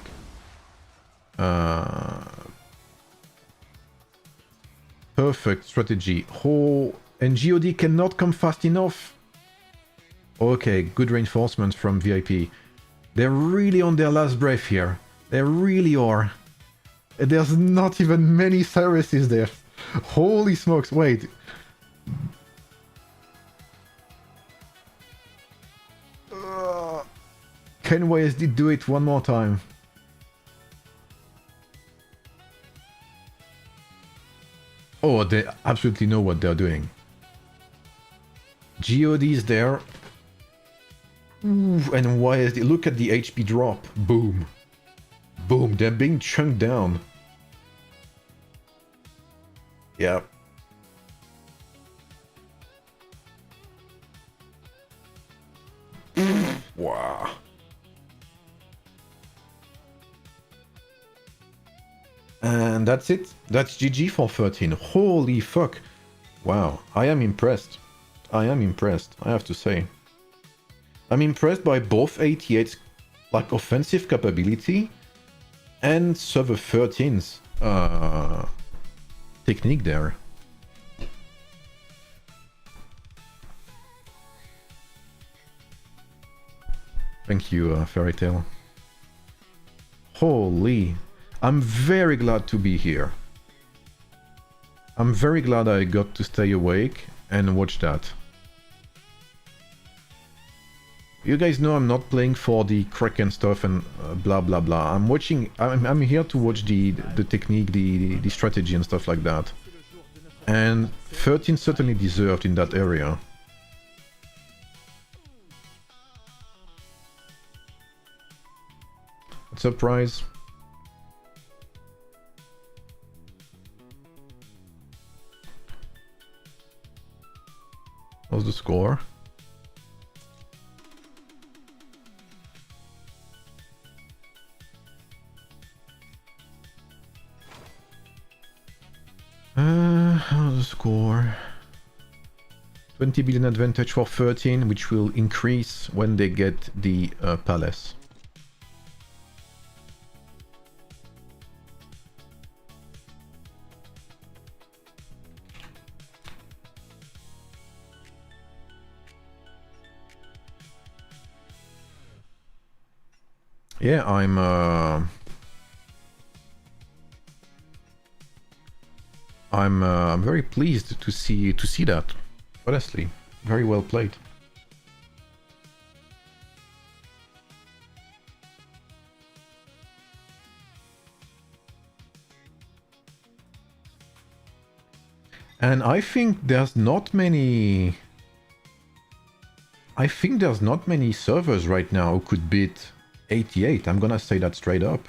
perfect strategy. Oh, and GOD cannot come fast enough. Okay, good reinforcements from VIP. They're really on their last breath here. They really are. There's not even many services there. Holy smokes, wait. Can YSD do it one more time? Oh, they absolutely know what they're doing. GOD is there. Ooh, and YSD, look at the HP drop. Boom. Boom, they're being chunked down. Yeah. Wow. And that's it. That's GG for 13. Holy fuck. Wow. I am impressed. I am impressed, I have to say. I'm impressed by both 88's like offensive capability and server 13's technique there. Thank you, Fairy Tale. Holy. I'm very glad to be here. I'm very glad I got to stay awake and watch that. You guys know I'm not playing for the Kraken stuff and blah blah blah. I'm watching. I'm here to watch the technique, the strategy and stuff like that. And 13 certainly deserved in that area. What's up, Prize? What's the score? How's the score? 20 billion advantage for 13, which will increase when they get the palace. Yeah, I'm very pleased to see that. Honestly, very well played. And I think there's not many... I think there's not many servers right now who could beat 88. I'm gonna say that straight up.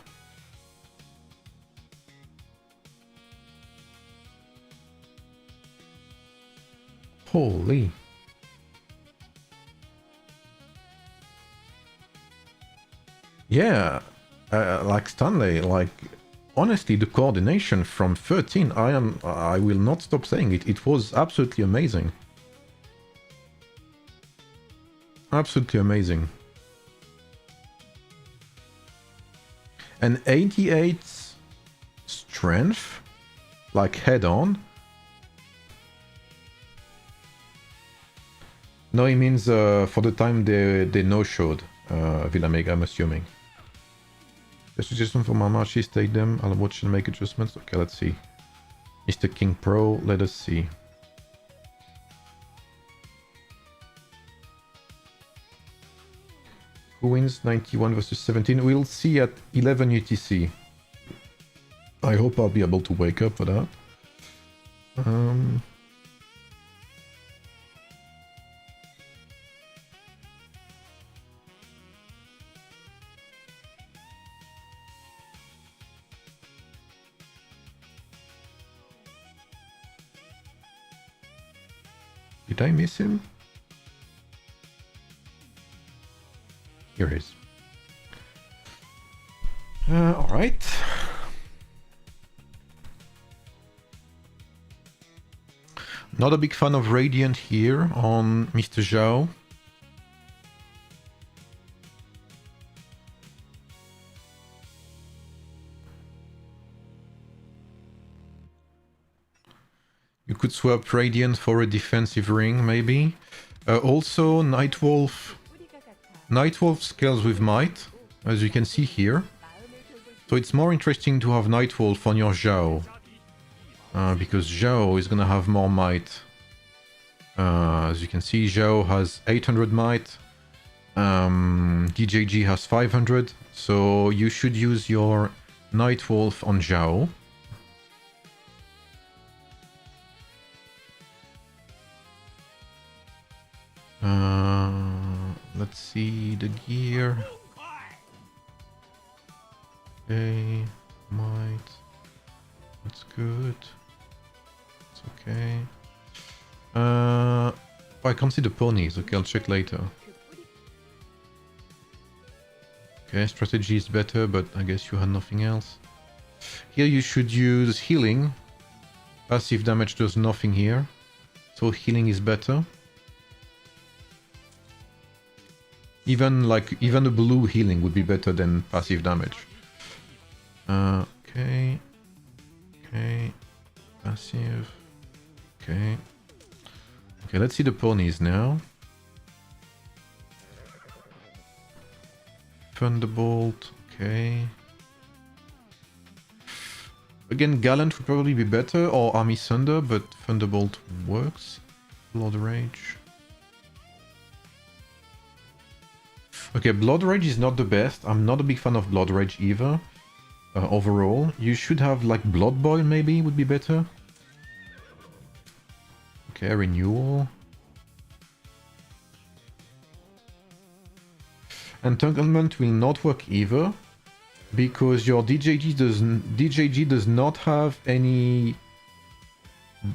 Holy. Yeah, like Stanley, like honestly, the coordination from 13, I will not stop saying it. It was absolutely amazing. Absolutely amazing. And 88's strength, like head on. No, it means for the time they no-showed Villa Mega, I'm assuming. The suggestion for Mama, she stayed them. I'll watch and make adjustments. Okay, let's see. Mr. King Pro, let us see. Who wins 91 versus 17? We'll see at 11 UTC. I hope I'll be able to wake up for that. Did I miss him? Here he is. Alright. Not a big fan of Radiant here on Mr. Zhao. You could swap Radiant for a defensive ring, maybe. Also, Nightwolf scales with Might, as you can see here. So it's more interesting to have Nightwolf on your Zhao. Because Zhao is gonna have more Might. As you can see, Zhao has 800 Might. DJG has 500. So you should use your Nightwolf on Zhao. Let's see the gear. Okay, might. That's good. It's okay. Oh, I can't see the ponies. Okay, I'll check later. Okay, strategy is better, but I guess you had nothing else. Here you should use healing. Passive damage does nothing here. So healing is better. Even a blue healing would be better than passive damage. Okay. Okay. Passive. Okay. Okay, let's see the ponies now. Thunderbolt. Okay. Again, Gallant would probably be better, or Army Thunder, but Thunderbolt works. Blood Rage. Okay, Blood Rage is not the best. I'm not a big fan of Blood Rage either. Overall, you should have like Blood Boil maybe would be better. Okay, Renewal. Entanglement will not work either, because your DJG does not have any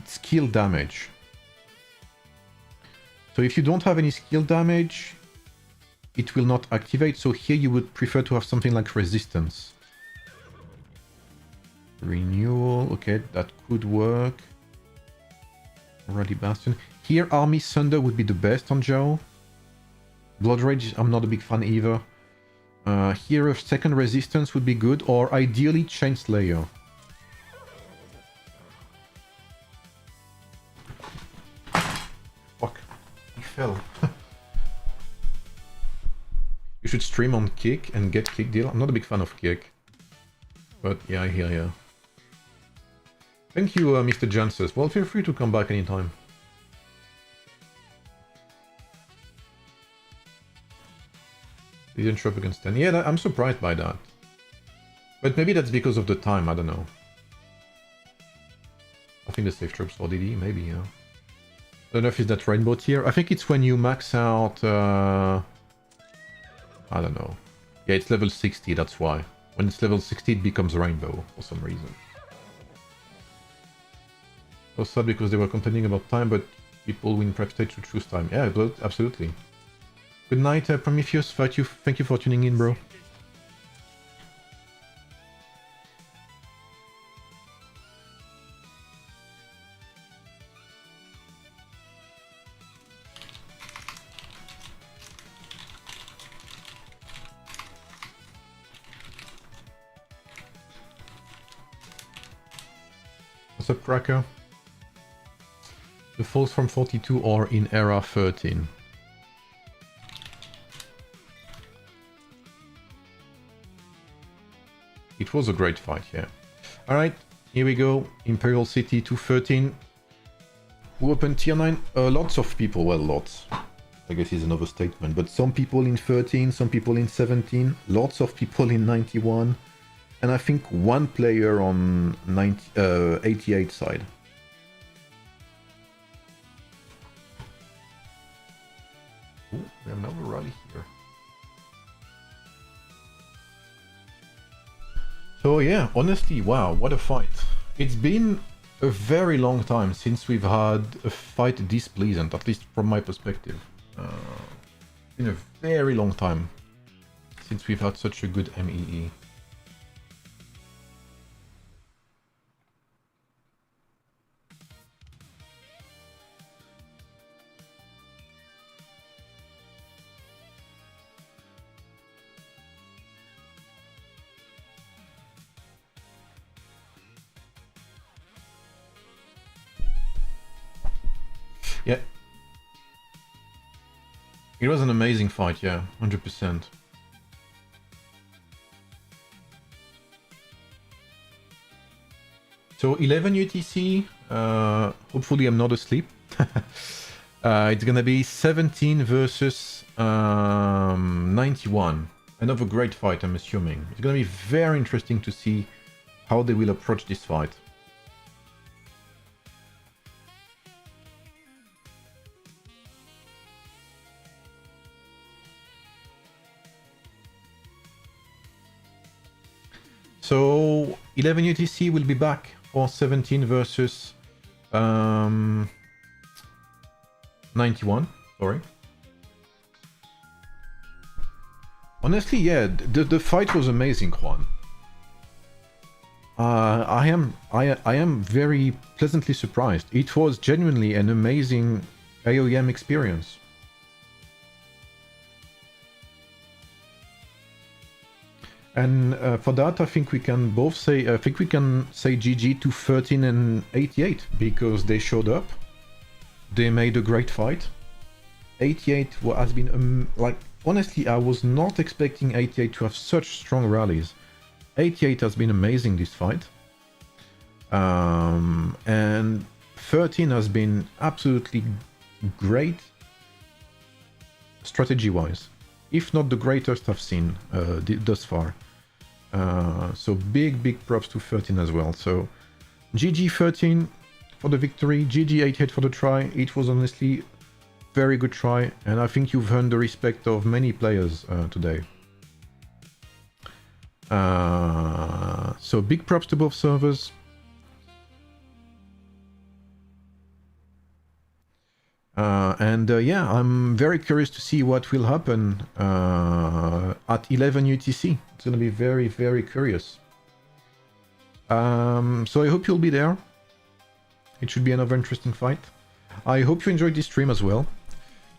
skill damage. So if you don't have any skill damage, it will not activate. So here you would prefer to have something like Resistance. Renewal, okay, that could work. Rally Bastion. Here Army Thunder would be the best on Zhao. Blood Rage, I'm not a big fan either. Here a second Resistance would be good, or ideally Chainslayer. Fuck, he fell. You should stream on Kick and get Kick deal. I'm not a big fan of Kick. But yeah, I hear you. Thank you, Mr. Jansus. Well, feel free to come back anytime. Didn't show up against 10. Yeah, I'm surprised by that. But maybe that's because of the time, I don't know. I think think the safe troops for DD, maybe, yeah. I don't know if it's that rainbow tier. I think it's when you max out... I don't know. Yeah, it's level 60, that's why. When it's level 60, it becomes rainbow for some reason. I was sad because they were complaining about time, but people win prep stage to choose time. Yeah, but absolutely. Good night, Prometheus. Thank you for tuning in, bro. What's up, Cracker? The falls from 42 are in era 13. It was a great fight, yeah. Alright, here we go. Imperial City 213. Who opened tier 9? Lots of people, well, lots. I guess is another statement, but some people in 13, some people in 17, lots of people in 91, and I think one player on 88 side. Ooh, we have another rally here. So yeah, honestly, wow, what a fight. It's been a very long time since we've had a fight this pleasant, at least from my perspective. It's been a very long time since we've had such a good MEE. Yeah. It was an amazing fight, yeah, 100%. So 11 UTC, hopefully I'm not asleep. It's gonna be 17 versus 91. Another great fight, I'm assuming. It's gonna be very interesting to see how they will approach this fight. So 11 UTC will be back for 17 versus 91. Sorry. Honestly, yeah, the fight was amazing, Juan. I am very pleasantly surprised. It was genuinely an amazing AoEM experience. And for that, I think we can both say, GG to 13 and 88 because they showed up. They made a great fight. 88 has been like, honestly, I was not expecting 88 to have such strong rallies. 88 has been amazing this fight. And 13 has been absolutely great strategy-wise. If not the greatest I've seen thus far. So big props to 13 as well. So GG 13 for the victory, GG 88 for the try. It was honestly very good try, and I think you've earned the respect of many players today. So big props to both servers. Yeah, I'm very curious to see what will happen at 11 UTC. It's going to be very curious. So I hope you'll be there. It should be another interesting fight. I hope you enjoyed this stream as well.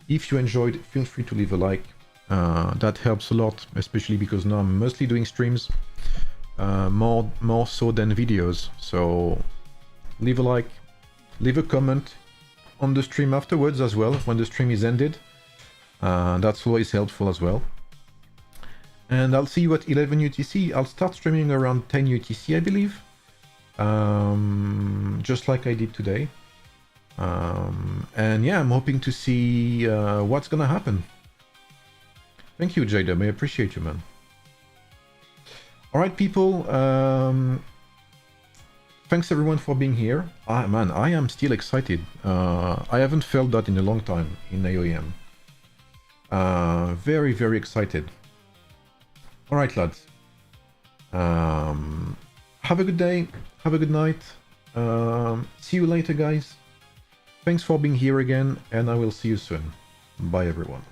If you enjoyed, feel free to leave a like. That helps a lot, especially because now I'm mostly doing streams, more so than videos. So leave a like, leave a comment on the stream afterwards as well, when the stream is ended. That's always helpful as well. And I'll see you at 11 UTC. I'll start streaming around 10 UTC, I believe. Just like I did today. And yeah, I'm hoping to see what's gonna happen. Thank you, Jada. I appreciate you, man. Alright, people. thanks everyone for being here. Man, I am still excited. I haven't felt that in a long time in AoEM. Very, very excited. Alright, lads. Have a good day. Have a good night. See you later, guys. Thanks for being here again, and I will see you soon. Bye, everyone.